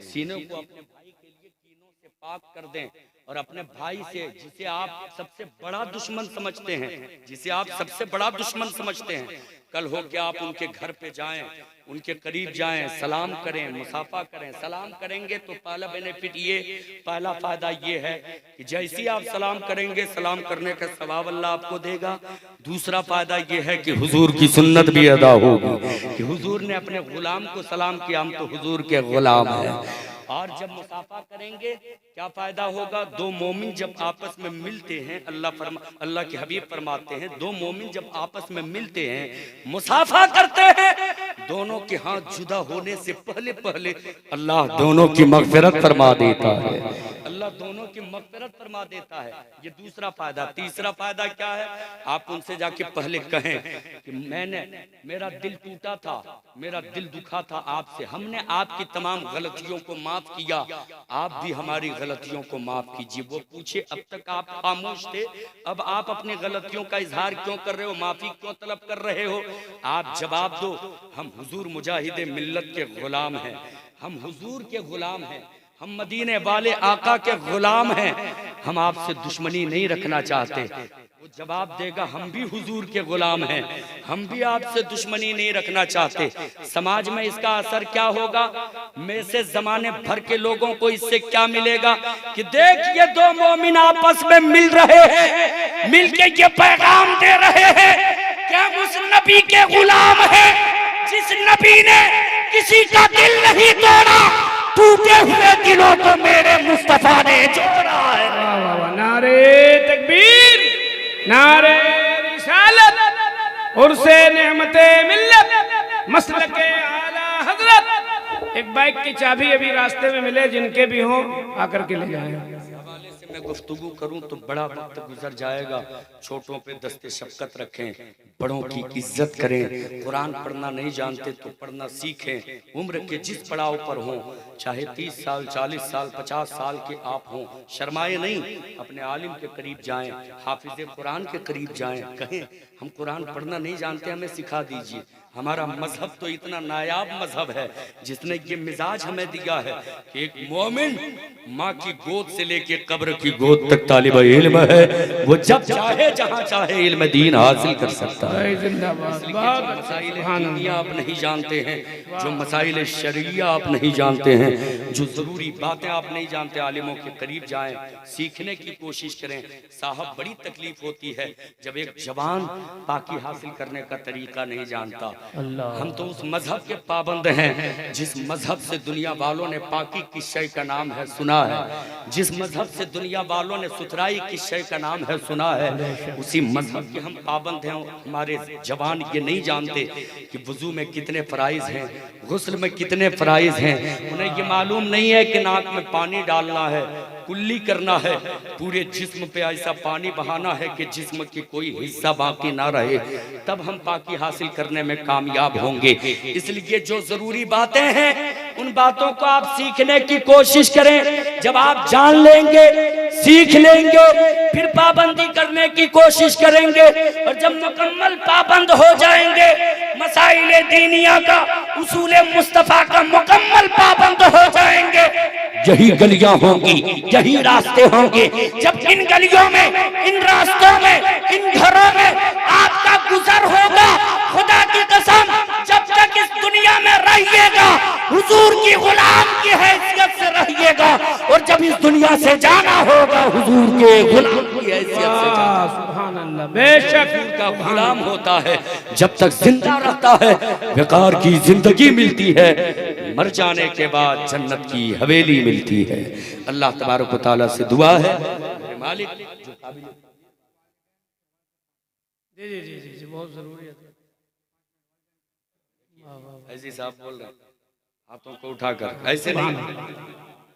सीने को अपने भाई के लिए कीनों से पाक कर दें। और अपने भाई से, जिसे आप सबसे बड़ा दुश्मन समझते हैं, जिसे आप सबसे बड़ा दुश्मन समझते हैं, कल हो के आप उनके घर पे जाएं, उनके करीब जाएं, सलाम करें, मुसाफा करें। सलाम करेंगे तो पहला बेनिफिट ये, पहला फायदा ये है कि जैसे ही आप सलाम करेंगे, सलाम करने का सवाब अल्लाह आपको देगा। दूसरा फायदा ये है कि हुजूर की सुन्नत भी अदा होगी कि हुजूर ने अपने गुलाम को सलाम किया, हम तो हुजूर के गुलाम हैं। और जब मुसाफा करेंगे क्या फायदा होगा? दो मोमिन जब आपस में मिलते हैं, अल्लाह के हबीब फरमाते हैं, दो मोमिन जब आपस में मिलते हैं, मुसाफा करते हैं, दोनों के हाथ जुदा होने से पहले पहले अल्लाह दोनों की मगफिरत फरमा देता है। अल्लाह अल्लाह दोनों की मग़फ़िरत फरमा देता है। ये दूसरा फायदा। तीसरा फायदा क्या है? आप उनसे जाके पहले कहें कि मेरा दिल टूटा था, मेरा दिल दुखा था आपसे, हमने आपकी तमाम गलतियों को माफ किया, आप भी हमारी गलतियों को माफ कीजिए। वो पूछे अब तक आप खामोश थे, अब आप अपनी गलतियों का इजहार क्यों कर रहे हो, माफी क्यों तलब कर रहे हो? आप जवाब दो, हम हुजूर मुजाहिद मिल्लत के गुलाम हैं, हम हुजूर के गुलाम हैं, हम मदीने वाले आका के गुलाम हैं, हम आपसे दुश्मनी नहीं रखना चाहते। वो जवाब देगा हम भी हुजूर के गुलाम हैं, हम भी आपसे दुश्मनी नहीं रखना चाहते। समाज में इसका असर क्या होगा? में से जमाने भर के लोगों को इससे क्या मिलेगा कि देख ये दो मोमिन आपस में मिल रहे हैं, मिलके ये पैगाम दे रहे हैं क्या उस नबी के गुलाम है जिस नबी ने किसी का दिल नहीं तोड़ा, टूटे हुए दिलों को मेरे मुस्तफा ने जोड़ा है। नारे तकबीर, नारे रिसालत, उर्से नेमते मिल्लत, मसलके आला हजरत। एक बाइक की चाबी अभी रास्ते में मिले, जिनके भी हों आकर के ले जाएं। मैं गुफ्तगू करूं तो बड़ा वक्त गुजर जाएगा। छोटों पे दस्ते शफकत रखें, बड़ों की इज्जत करें। कुरान पढ़ना नहीं जानते तो पढ़ना सीखें। उम्र के जिस पड़ाव पर हों, चाहे 30 साल 40 साल 50 साल के आप हों, शर्माए नहीं, अपने आलिम के करीब जाएं, हाफिज कुरान के करीब जाएं, कहें हम कुरान पढ़ना नहीं जानते, हमें सिखा दीजिए। हमारा मजहब तो इतना नायाब मजहब है जिसने ये मिजाज हमें दिया है कि एक मोमिन माँ की गोद से लेके कब्र की गोद तक तालिब इल्म है, वो जब चाहे जहाँ चाहे इल्म दीन हासिल कर सकता है। मसाइल आप नहीं जानते हैं, जो मसाइल शरिया आप नहीं जानते हैं, जो जरूरी बातें आप नहीं जानते, आलिमों के करीब जाएं, सीखने की कोशिश करें। साहब बड़ी तकलीफ होती है जब एक जवान पाकी हासिल करने का तरीका नहीं जानता। हम तो उस मजहब के पाबंद हैं जिस मजहब से दुनिया वालों ने पाकी किस शय का नाम है सुना है, जिस मजहब से दुनिया वालों ने सुथराई किस शय का नाम है सुना है, उसी मजहब के हम पाबंद हैं। हमारे जवान ये नहीं जानते कि वुजू में कितने फराइज हैं, गुस्ल में कितने फराइज हैं। उन्हें ये मालूम नहीं है कि नाक में पानी डालना है, कुल्ली करना है, पूरे जिस्म पे ऐसा पानी बहाना है कि जिस्म की कोई हिस्सा बाकी ना रहे, तब हम पाकी हासिल करने में कामयाब होंगे। इसलिए जो जरूरी बातें हैं उन बातों को आप सीखने की कोशिश करें। जब आप जान लेंगे, सीख लेंगे, फिर पाबंदी करने की कोशिश करेंगे, और जब मुकम्मल पाबंद हो जाएंगे, मसाइले दीनिया का, उसूले मुस्तफा का मुकम्मल पाबंद हो जाएंगे, यही गलियां होंगी, यही रास्ते होंगे। जब इन गलियों में, इन रास्तों में, इन घरों में आपका गुजर होगा, खुदा की कसम जब तक इस दुनिया में रहिएगा हुजूर की गुलाम की हैसियत से रहिएगा, और जब इस दुनिया से जाना होगा हुजूर के गुलाम की हैसियत से जाना। सुभान अल्लाह, बेशक का गुलाम होता है जब तक जिंदा रहता है बेकार की जिंदगी मिलती है, मर जाने के बाद जन्नत की हवेली मिलती है। अल्लाह तबारक व तआला से दुआ है मालिक जो काबिल। जी जी जी जी बहुत जरूरी है। ऐसी साहब बोल रहे हैं हाथों को उठाकर, ऐसे नहीं।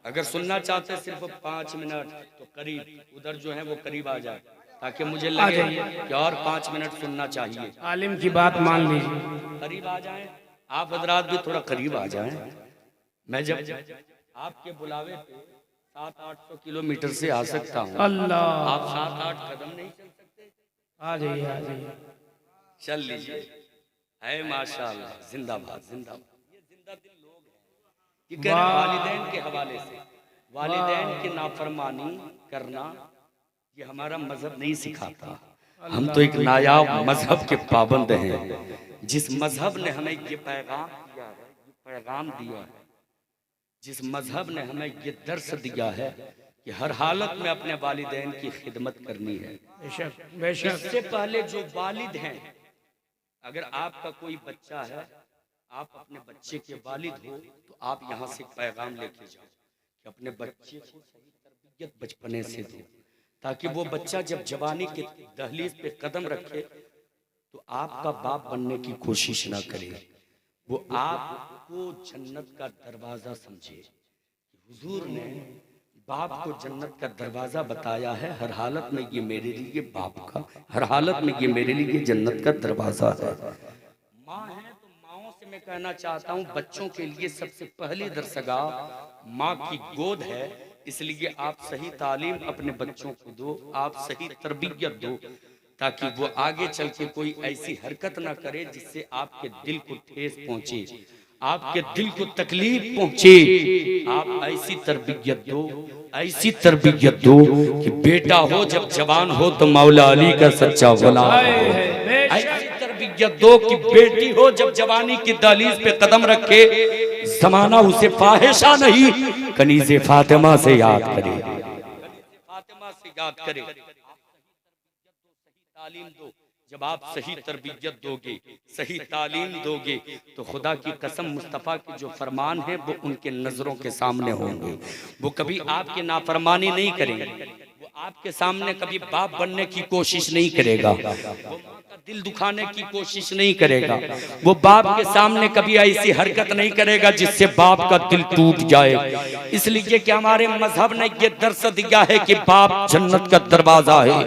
अगर सुनना चाहते सिर्फ 5 मिनट तो करीब उधर जो है वो करीब आ जाए, ताकि मुझे लगे कि और 5 मिनट सुनना चाहिए। आलिम की बात मान लीजिए, करीब आ जाएं, आप हजरात भी थोड़ा करीब आ जाएं। मैं जब आपके बुलावे पे 700-800 किलोमीटर से आ सकता हूँ, अल्लाह आप 7-8 कदम नहीं चल सकते? आ जाइए, आ जाइए, चल लीजिए। है माशाल्लाह, जिंदाबाद जिंदाबाद। ये जिंदा दिल लोग हैं। ये कह रहे वालिदैन के हवाले से, वालिदैन की नाफरमानी करना ये हमारा मजहब नहीं सिखाता। हम तो एक नायाब मजहब के पाबंद हैं। जिस मजहब ने हमें ये पैगाम दिया है, ये पैगाम दिया है, जिस मजहब ने हमें ये दर्स दिया है कि हर हालत में अपने वालिदैन की खिदमत करनी है। बेशक बेशक। इससे पहले जो वालिद हैं, अगर आपका कोई बच्चा है, आप अपने बच्चे के वालिद हो, तो आप यहाँ से पैगाम लेके जाओ कि अपने बच्चे को सही तरबियत बचपने से दो, ताकि वो बच्चा जब जवानी के दहलीज पे कदम रखे तो आपका बाप बनने की कोशिश ना करे, वो आपको जन्नत का दरवाजा समझे। हुजूर ने बाप को जन्नत का दरवाजा बताया है, हर हालत में ये मेरे लिए बाप का, हर हालत में ये मेरे लिए जन्नत का दरवाजा है। माँ है तो माओं से मैं कहना चाहता हूँ, बच्चों के लिए सबसे पहली दरसगाह माँ की गोद है। इसलिए आप सही तालीम अपने बच्चों को दो, आप सही तरबियत दो, ताकि वो आगे चल के कोई ऐसी हरकत ना करे जिससे आपके दिल को ठेस पहुंचे, आपके दिल को तकलीफ पहुंचे। आप ऐसी तरबियत दो, ऐसी तरबियत दो कि बेटा हो जब जवान हो तो मौला अली का सच्चा गुलाम हो। ऐसी तरबियत दो कि बेटी हो जब जवानी की दहलीज पे कदम रखे, जमाना उसे फाहिशा नहीं कनीज़े फातिमा से याद करे, फातिमा से याद करे। तालीम दो, जब आप सही तरबियत दोगे, सही तालीम दोगे तो खुदा की कसम मुस्तफ़ा के जो फरमान है वो उनके नजरों के सामने होंगे। वो कभी आपकी नाफरमानी नहीं करेंगे, वो आपके सामने कभी बाप बनने की कोशिश नहीं करेगा, वो माँ का दिल दुखाने की कोशिश नहीं करेगा, वो बाप के सामने कभी ऐसी हरकत नहीं करेगा जिससे बाप का दिल टूट जाए। इसलिए कि हमारे मजहब ने ये दर्स दिया है कि बाप जन्नत का दरवाजा है,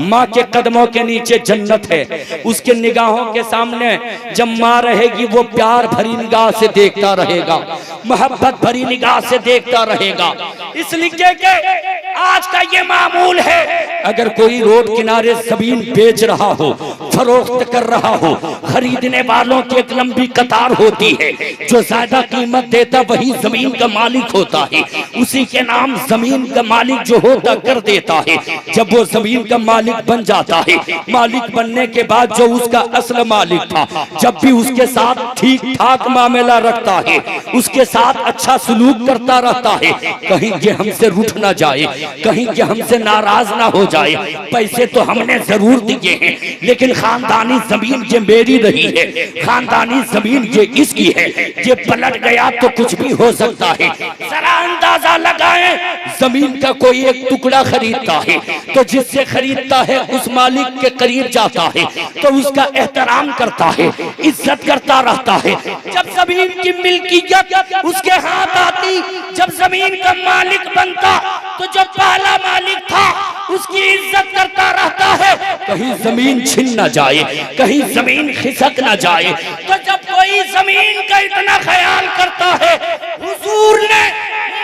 माँ के कदमों के नीचे जन्नत है। उसके निगाहों के सामने जब माँ रहेगी वो प्यार भरी निगाह से देखता रहेगा, मोहब्बत भरी निगाह से देखता रहेगा। इसलिए कि आज का ये मामूल है, अगर कोई रोड किनारे जमीन बेच रहा हो, फरोख्त कर रहा हो, खरीदने वालों की एक लंबी कतार होती है। जो ज्यादा कीमत देता वही जमीन का मालिक होता है, उसी के नाम जमीन का मालिक जो होता कर देता है। जब वो जमीन का मालिक बन जाता है, मालिक बनने के बाद जो उसका असल मालिक था, जब भी उसके साथ ठीक ठाक मामला रखता है, उसके साथ अच्छा सलूक करता रहता है, कहीं ये हमसे रूठ ना जाए, कहीं ये हमसे नाराज ना हो जाए। पैसे तो हमने जरूर दिए हैं, लेकिन खानदानी जमीन ये मेरी रही है, खानदानी जमीन ये इसकी है। ये पलट गया तो कुछ भी हो सकता है। जरा अंदाजा लगाएं, जमीन का कोई एक टुकड़ा खरीदता है तो जिससे खरीदता है उस मालिक के करीब जाता है तो उसका एहतराम करता है, इज्जत करता रहता है। जब जमीन की मिल्कियत उसके हाथ आती, जब जमीन का मालिक बनता तो जो पहला मालिक था उसकी इज्जत करता रहता है, कहीं जमीन छिन न जाए, कहीं जमीन खिसक न जाए। तो जब कोई जमीन का इतना ख्याल करता है, हुजूर ने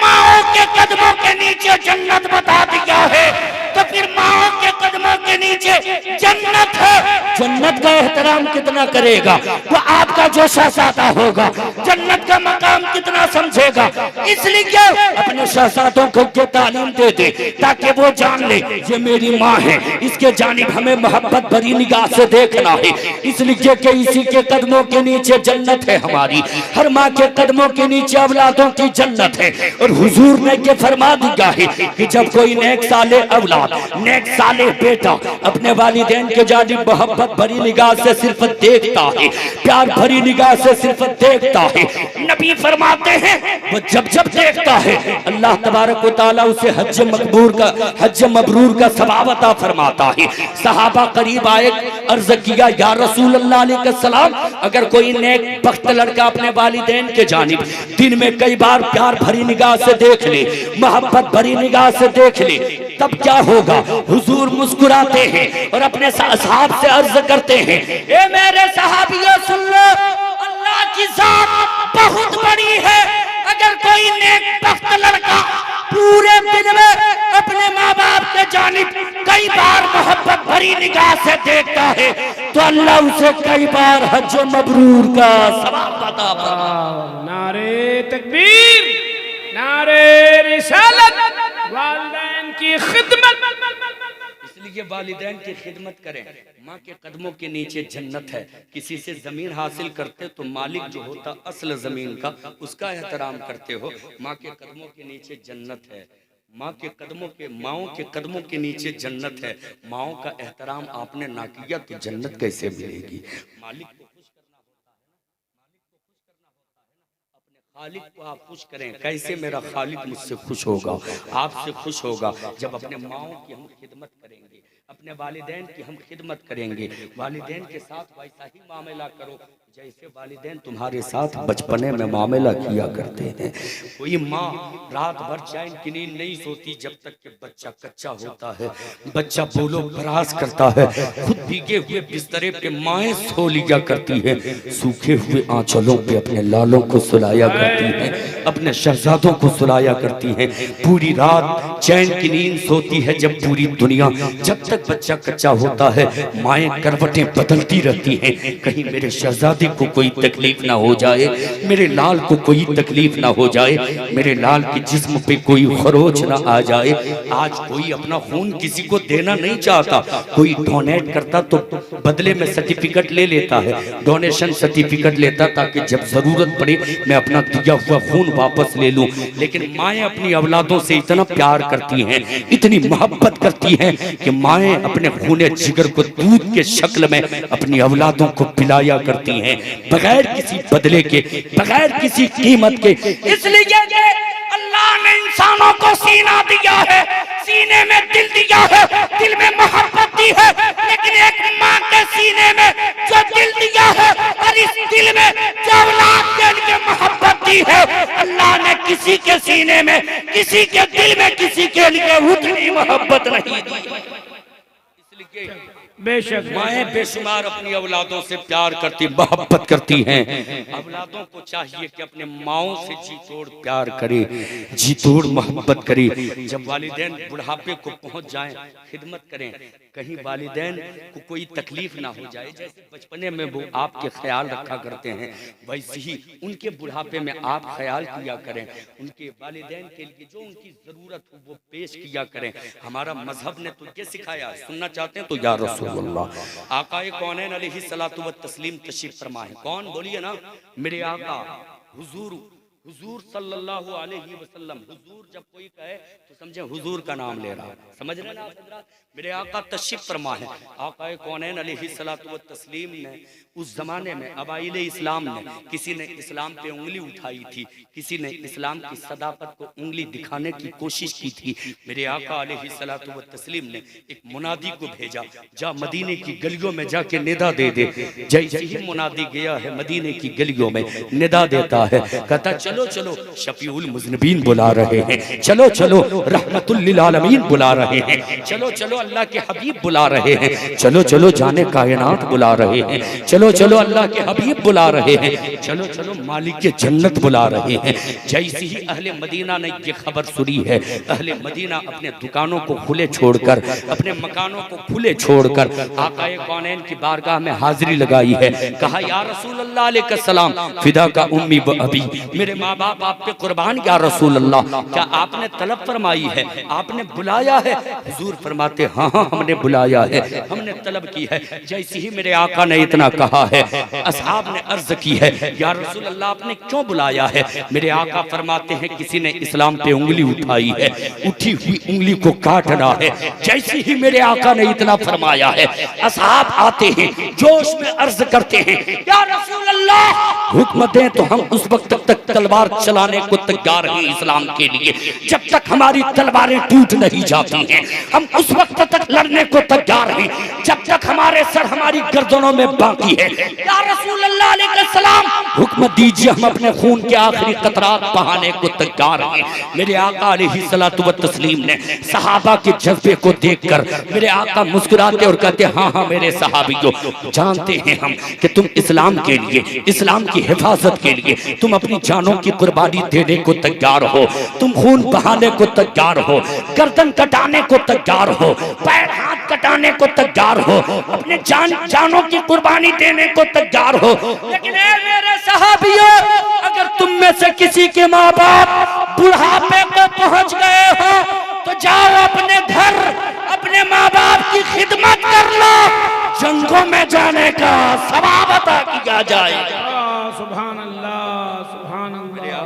माओ के कदमों के नीचे जन्नत बता दिया है, तो फिर माओ के कदमों के नीचे जन्नत है। जन्नत का एहतराम कितना करेगा वो आपका जो शहजादा होगा, जन्नत का मकाम कितना समझेगा। इसलिए अपने शहजादों को ये तालीम दे दे ताकि वो जान ले ये मेरी माँ है, इसके जानिब हमें मोहब्बत भरी निगाह से देखना है। इसलिए कि इसी के कदमों के नीचे जन्नत है हमारी, हर माँ के कदमों के नीचे औलादों की जन्नत है। और हुजूर ने ये फरमा दिया है कि जब कोई नेक साले औलाद, नेक साले बेटा अपने वालिदैन के जानिब मोहब्बत भरी निगाह से सिर्फ देखता है, प्यार भरी निगाह से सिर्फ देखता है, नबी फरमाते हैं वो जब जब देखता है अल्लाह तबारक व तआला उसे हज मबरूर का सवाब अता फरमाता है। सहाबा करीब आए, अर्ज किया या रसूल अल्लाह अलैहि सलाम, अगर कोई नेक बख्त लड़का अपने वालिदैन के जानिब दिन में कई बार प्यार भरी निगाह से देख ले, मोहब्बत भरी निगाह से देख ले, तब क्या होगा? हुजूर मुस्कुराते हैं और अपने असहाब से अर्ज करते हैं, ए मेरे सहाबियों सुन लो, अल्लाह की जात बहुत बड़ी है। अगर कोई नेक बख्त लड़का पूरे दिन में अपने माँ बाप के जानिब कई बार मोहब्बत भरी निगाह से देखता है तो अल्लाह उसे कई बार हज मबरूर का सवाब अता फरमाता। नारे तकबीर, नारे रिसालत, वालिदैन की खिदमत। इसलिए वालिदैन की खिदमत करें। माँ के कदमों के नीचे जन्नत है। किसी से जमीन हासिल करते तो मालिक जो होता असल जमीन का, उसका एहतराम करते हो। माँ के कदमों के नीचे जन्नत है, माँ के कदमों के, माओं के कदमों के नीचे जन्नत है। माओं का एहतराम आपने ना किया तो जन्नत कैसे मिलेगी? मालिक को खुश करना होता है ना, मालिक को खुश करना होता है ना। अपने खालिक को आप खुश करें। कैसे मेरा खालिक मुझसे खुश होगा, आपसे खुश होगा? जब अपने माओं की हम खिदमत करेंगे, अपने वालिदैन की हम खिदमत करेंगे, वालिदैन के साथ वैसा ही मामला करो जैसे वालिदैन तुम्हारे साथ बचपने में मामला किया करते हैं। कोई माँ रात भर चैन की नींद नहीं सोती जब तक कि बच्चा कच्चा होता है, बच्चा बोलो बरास करता है। खुद भीगे हुए बिस्तरे पे माएँ सो लिया करती है, सूखे हुए आंचलों पे अपने लालों को सुलाया करती हैं, अपने शहजादों को सुलाया करती हैं। पूरी रात चैन की नींद सोती है जब पूरी दुनिया, जब तक बच्चा कच्चा होता है माएँ करवटें बदलती रहती हैं। कहीं मेरे शहजादे को कोई तकलीफ ना हो जाए, मेरे लाल को कोई तकलीफ ना हो जाए, मेरे लाल के जिस्म पे कोई खरोच ना आ जाए। आज कोई अपना खून किसी को देना नहीं चाहता, कोई डोनेट करता तो बदले में सर्टिफिकेट ले लेता है, डोनेशन सर्टिफिकेट लेता ताकि जब जरूरत पड़े मैं अपना दिया हुआ खून वापस ले लूं। लेकिन माएँ अपनी औलादों से इतना प्यार करती हैं, इतनी मोहब्बत करती हैं कि माएँ अपने खूने जिगर को दूध के शक्ल में अपनी औलादों को पिलाया करती हैं, बगैर किसी बदले के, बगैर किसी कीमत के। इसलिए कि अल्लाह ने इंसानों को सीना दिया है, सीने में दिल दिया है, दिल में मोहब्बत दी है। लेकिन एक माँ के सीने में जो दिल दिया है और इस दिल में जो औलाद के लिए मोहब्बत दी है, अल्लाह ने किसी के सीने में, किसी के दिल में, किसी के लिए उतनी मोहब्बत नहीं दी। इसलिए बेशक माएँ बेशुमार अपनी औलादों से प्यार करती, मोहब्बत करती हैं। औलादों को चाहिए कि अपने माओं से जी तोड़ प्यार करे, जी तोड़ मोहब्बत करे। जब वालिदैन बुढ़ापे को पहुंच जाएं, खिदमत करें, कहीं वालिदैन को कोई तकलीफ ना हो जाए। जैसे बचपने में वो आपके ख्याल रखा करते हैं, वैसे ही उनके बुढ़ापे में आप ख्याल किया करें, उनके वालिदैन के लिए जो उनकी जरूरत हो वो पेश किया करें। हमारा मजहब ने तो ये सिखाया, सुनना चाहते हैं तो या रसूल अल्लाह। आकाए कौनैन अलैहिस्सलातु व तस्लीम तशरीफ फरमा है। कौन बोलिए ना? मेरे आका हुजूर सल्लल्लाहु अलैहि वसल्लम। हुजूर जब कोई कहे तो समझे हुजूर का नाम ले रहा है, समझ रहे ना आप? मेरे आका तशरीफ फरमा है। आकाए कौनैन अलैहिस्सलातु व तस्लीम ने उस जमाने में अवाइले इस्लाम ने, किसी ने इस्लाम पे उंगली उठाई थी, किसी ने इस्लाम की सदाकत को उंगली दिखाने की कोशिश की थी। मेरे आका अलैहिस्सलातु व तस्लीम ने एक मुनादी को भेजा, जा मदीने की गलियों में जाके निदा दे दे। जैसे ही मुनादी गया है मदीने की गलियों में, निदा देता है, कहता चलो चलो शफीउल मुज़निबीन बुला रहे हैं, चलो चलो रहमतुल लिल आलमीन बुला रहे हैं, चलो चलो अल्लाह के हबीब बुला रहे हैं, चलो चलो जाने कायनात बुला रहे हैं, चलो चलो अल्लाह के हबीब बुला रहे हैं, चलो चलो मालिक के जन्नत बुला रहे हैं। जैसे ही अहले मदीना ने ये खबर सुनी है, अहले मदीना अपने दुकानों को खुले छोड़कर, अपने मकानों को खुले छोड़कर आकाए कौनैन की बारगाह में हाजिरी लगाई है। कहा या रसूल अल्लाह अलैहिस्सलाम फिदा का उम्मी व अबी, मेरे माँ बाप आप पे कुर्बान या रसूल अल्लाह, क्या आपने तलब फरमाई है, आपने बुलाया है? हुजूर फरमाते हाँ हाँ हमने बुलाया है, हमने तलब की है। जैसे ही मेरे आका ने इतना कहा है, असहाब ने अर्ज की है या रसूल अल्लाह आपने क्यों बुलाया है? मेरे आका फरमाते हैं किसी ने इस्लाम पे उंगली उठाई है, उठी हुई उंगली को काटना है। जैसे ही मेरे आका ने इतना फरमाया है, असहाब आते हैं, जोश में अर्ज करते हैं या रसूल अल्लाह हुक्म दें तो हम उस वक्त तक तलवार चलाने को तैयार हैं इस्लाम के लिए, जब तक हमारी तलवारें टूट नहीं जाती हैं। हम उस वक्त तक लड़ने को तैयार हैं जब तक हमारे सर हमारी गर्दनों में बाकी है। या रसूल अल्लाह अलैहिस्सलाम हुक्म दीजिए, हम अपने खून के आखिरी कतरात बहाने को तैयार हैं। मेरे आका अलैहिस्सलातु व तस्लीम ने सहाबा के जज्बे को देखकर मेरे आका मुस्कुराते और कहते हाँ हाँ मेरे सहाबियों, जानते हैं हम कि तुम इस्लाम के लिए, इस्लाम की हिफाजत के लिए तुम अपनी जानों की कुर्बानी देने को तैयार हो, तुम खून बहाने को तैयार हो, गर्दन कटाने को तैयार हो, पैर हाथ कटाने को तैयार हो, अपने जानों की कुर्बानी देने को तैयार हो। लेकिन ए मेरे सहाबियों, अगर तुम में से किसी के माँ बाप बुढ़ापे को पहुंच गए हो तो जाओ अपने घर, अपने माँ बाप की खिदमत कर लो, जंगों में जाने का सवाब अता किया जाए। सुभान अल्लाह, सुभान अल्लाह।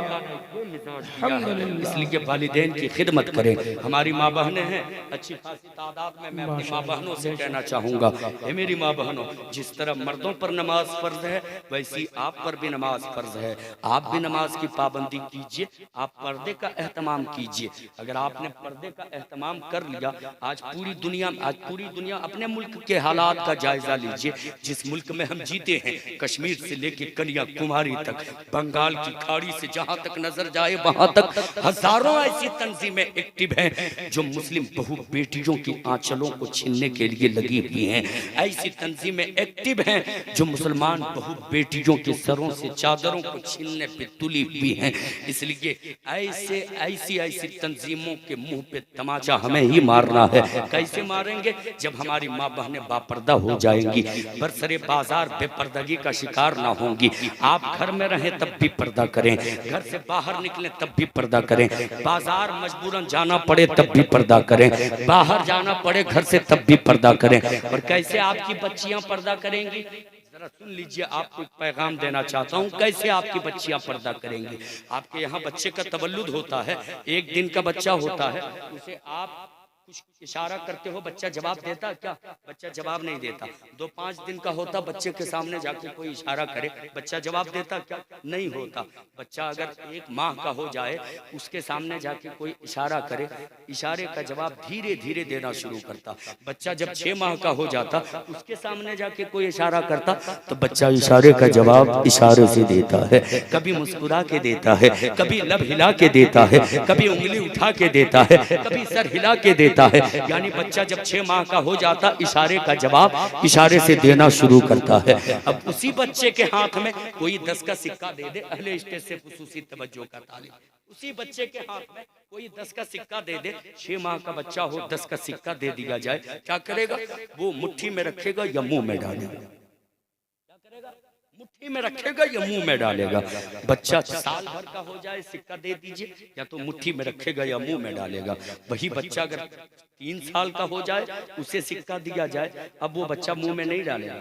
अल्हम्दुलिल्लाह। इसलिए वालिदैन की खिदमत करें। हमारी माँ बहनें हैं अच्छी खासी तादाद में, मैं अपनी माँ बहनों से कहना चाहूँगा, हे मेरी माँ बहनों, जिस तरह मर्दों पर नमाज फर्ज है वैसी आप पर भी नमाज फर्ज है। आप भी नमाज की पाबंदी कीजिए, आप पर्दे का एहतमाम कीजिए। अगर आपने पर्दे का एहतमाम कर लिया, आज पूरी दुनिया अपने मुल्क के हालात का जायजा लीजिए। जिस मुल्क में हम जीते हैं, कश्मीर से लेके कन्याकुमारी तक, बंगाल की खाड़ी से जहां तक नजर जाए वहां तक हजारों ऐसी तंजीमें एक्टिव हैं जो मुस्लिम बहु बेटियों की आंचलों को छीनने के लिए लगी हुई हैं। ऐसी तंजीमें एक्टिव हैं जो मुसलमान बहु बेटियों के सरों से चादरों को छीनने पे तुली हुई हैं। इसलिए ऐसी तंजीमों के मुंह पे तमाचा हमें ही मारना है। कैसे मारेंगे? जब हमारी माँ बहनें बापर्दा हो जाएंगी, बरसरे बाजार बेपर्दगी का शिकार ना होंगी। आप घर में रहें तब भी पर्दा करें, घर से बाहर निकलें तब भी पर्दा करें, बाजार मजबूरन जाना पड़े तब भी पर्दा करें, बाहर जाना पड़े घर से तब भी पर्दा करें। और कैसे आपकी बच्चियां पर्दा करेंगी? जरा सुन लीजिए, आपको एक पैगाम देना चाहता हूँ, कैसे आपकी बच्चियां पर्दा करेंगी। आपके यहाँ बच्चे का तवल्लुद होता है, एक दिन का बच्चा होता है, उसे आप कुछ इशारा करते हो, बच्चा जवाब देता क्या? बच्चा जवाब नहीं देता। 2-5 दिन का होता, बच्चे के सामने जाके कोई इशारा करे, बच्चा जवाब देता क्या? नहीं होता। बच्चा अगर 1 माह का हो जाए, उसके सामने जाके कोई इशारा करे, इशारे का जवाब धीरे धीरे देना शुरू करता। बच्चा जब 6 माह का हो जाता, उसके सामने जाके कोई इशारा करता तो बच्चा इशारे का जवाब इशारे से देता है। कभी मुस्कुरा के देता है, कभी लब हिला के देता है, कभी उंगली उठा के देता है, कभी सर हिला के देता है। यानी बच्चा जब 6 माह का हो जाता, इशारे का जवाब इशारे से देना शुरू करता है। अब उसी बच्चे के हाथ में कोई 10 का सिक्का दे दे, अहले स्टेज से खुसूसी तवज्जो का तालिब, उसी बच्चे के हाथ में कोई 10 का सिक्का दे दे, 6 माह का बच्चा हो, 10 का सिक्का दे दिया जाए, क्या करेगा? वो मुट्ठी में रखेगा या मुंह में डालेगा? मुट्ठी में रखेगा या मुंह में डालेगा? बच्चा साल भर का हो जाए, सिक्का दे दीजिए, या तो मुट्ठी में रखेगा या मुंह में डालेगा। वही बच्चा अगर 3 साल का हो जाए, उसे सिक्का दिया जाए, अब वो बच्चा मुंह में नहीं डालेगा,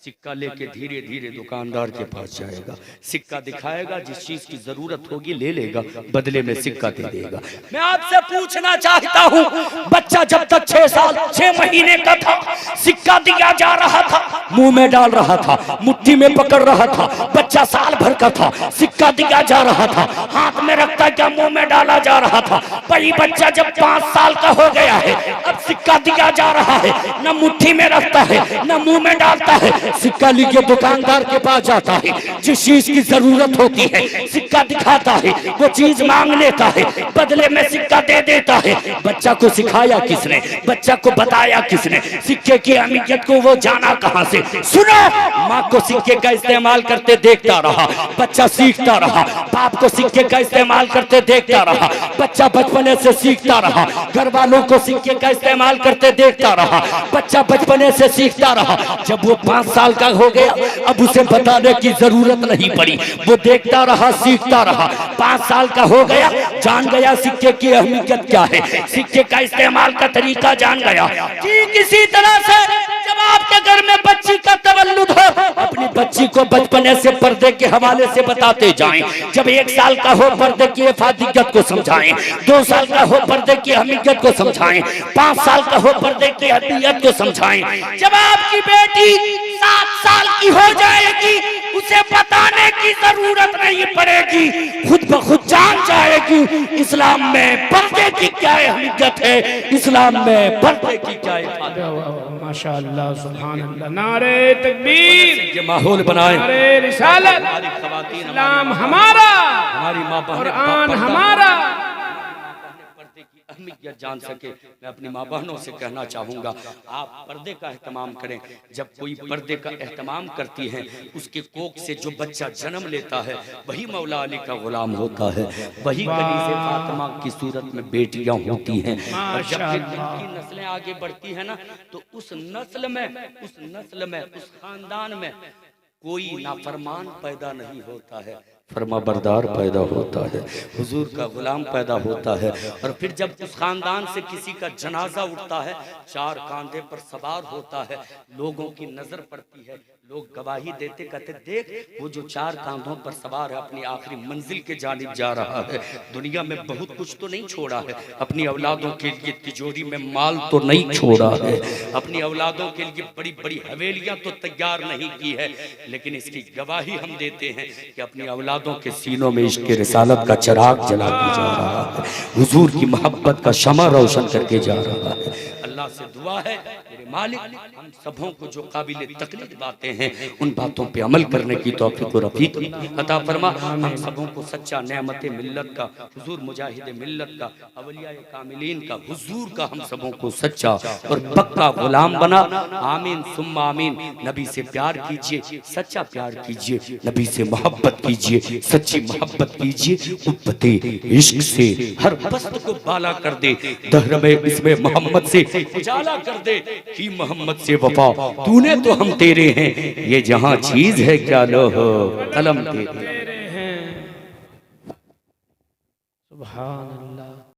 सिक्का लेके धीरे धीरे दुकानदार के पास जाएगा, सिक्का दिखाएगा, जिस चीज की जरूरत होगी ले लेगा, बदले में सिक्का दे देगा। मैं आपसे पूछना चाहता हूँ, बच्चा जब तक 6 साल 6 महीने का था, सिक्का दिया जा रहा था, मुंह में डाल रहा था, मुट्ठी में पकड़ रहा था। बच्चा साल भर का था, सिक्का दिया जा रहा था, हाथ में रखता क्या मुंह में डाला जा रहा था। वही बच्चा जब 5 साल का हो गया है, अब सिक्का दिया जा रहा है, न मुट्ठी में रखता है न मुंह में डालता है, सिक्का लेके दुकानदार के पास जाता है, जिस चीज की जरूरत होती है सिक्का दिखाता है, वो चीज मांग लेता है, बदले में सिक्का दे देता है। बच्चा को सिखाया किसने? बच्चा को बताया किसने? सिक्के की अहमियत को वो जाना कहां से? सुनो, माँ को सिक्के का इस्तेमाल करते देखता रहा, बच्चा सीखता रहा, बाप को सिक्के का इस्तेमाल करते देखता रहा, बच्चा बचपने से सीखता रहा, घर वालों को सिक्के का इस्तेमाल करते देखता रहा, बच्चा बचपने से सीखता रहा। जब वो 5 साल का हो गया, अब उसे बताने की जरूरत नहीं पड़ी, वो देखता रहा, सीखता रहा। 5 साल का हो गया, जान गया सिक्के की अहमियत क्या है, सिक्के का इस्तेमाल का तरीका जान गया। ठीक इसी तरह से जब आपके घर में बच्ची का तवल्लुद हो, अपनी बच्ची को बचपने से पर्दे के हवाले से बताते जाएं। जब 1 साल का हो, पर्दे की हिफाजत को समझाएं, 2 साल का हो, पर्दे की अहमियत को समझाएं, 5 साल का हो, पर्दे की अहमियत को समझाएं। जब आपकी बेटी 7 साल की हो जाएगी, उसे बताने की जरूरत नहीं पड़ेगी, खुद ब खुद जान जाएगी इस्लाम में पर्दे की क्या अहमियत है, इस्लाम में पर्दे की क्या हिफाजत है। माशाअल्लाह, सुभान अल्लाह, नारे तकबीर, ये माहौल बनाए, नारे रिसालत, हमारी खवातीन, इस्लाम हमारा, हमारी माँ बहनें कुरान हमारा, पर्दे की अहमियत जान सके। मैं अपनी माँ बहनों से कहना चाहूँगा, आप पर्दे का एहतमाम करें। जब कोई पर्दे का एहतमाम करती है, उसके कोख से जो बच्चा जन्म लेता है वही मौला अली का गुलाम होता है, वही कनीज़े फातिमा की सूरत में बेटियां होती हैं। और जब इनकी नस्लें आगे बढ़ती है ना, तो उस नस्ल में उस खानदान में कोई नाफरमान पैदा नहीं होता है, फरमा बरदार पैदा होता है, हुजूर का गुलाम पैदा होता है। और फिर जब उस खानदान से किसी का जनाजा उठता है, 4 कांधे पर सवार होता है, लोगों की नजर पड़ती है, लोग गवाही देते, कहते देख वो जो 4 कांधों पर सवार है अपनी आखिरी मंजिल के जानिब जा रहा है। दुनिया में बहुत कुछ तो नहीं छोड़ा है, अपनी औलादों के लिए तिजोरी में माल तो नहीं छोड़ा है, अपनी औलादों के लिए बड़ी बड़ी हवेलियां तो तैयार नहीं की है, लेकिन इसकी गवाही हम देते हैं कि अपनी औलादों के सीनों में इश्क रिसालत का चिराग जला के जा रहा है, हुजूर की मोहब्बत का शमा रोशन करके जा रहा है। अल्लाह से दुआ है मेरे मालिक, हम सबों को जो काबिल तकलीफ बातें हैं उन बातों पे अमल करने की तौफीक और रफीक अता फरमा। हम सबों को सच्चा नेमत मिल्लत का, हुजूर मुजाहिद मिल्लत का, अवलिया कामिलीन का, हुजूर का हम सबों को सच्चा और पक्का गुलाम बना। आमीन सुम्मा आमीन। नबी से प्यार कीजिए, सच्चा प्यार कीजिए, नबी से मोहब्बत कीजिए, सच्ची मोहब्बत कीजिए। उम्मते इश्क से हर पस्त को बाला कर दे, दहर में इसमें मोहम्मद से उजाला कर दे कि मोहम्मद से वफा तूने तो हम तेरे हैं, ये जहां चीज है क्या लो हो कलम तेरे हैं। सुभान अल्लाह।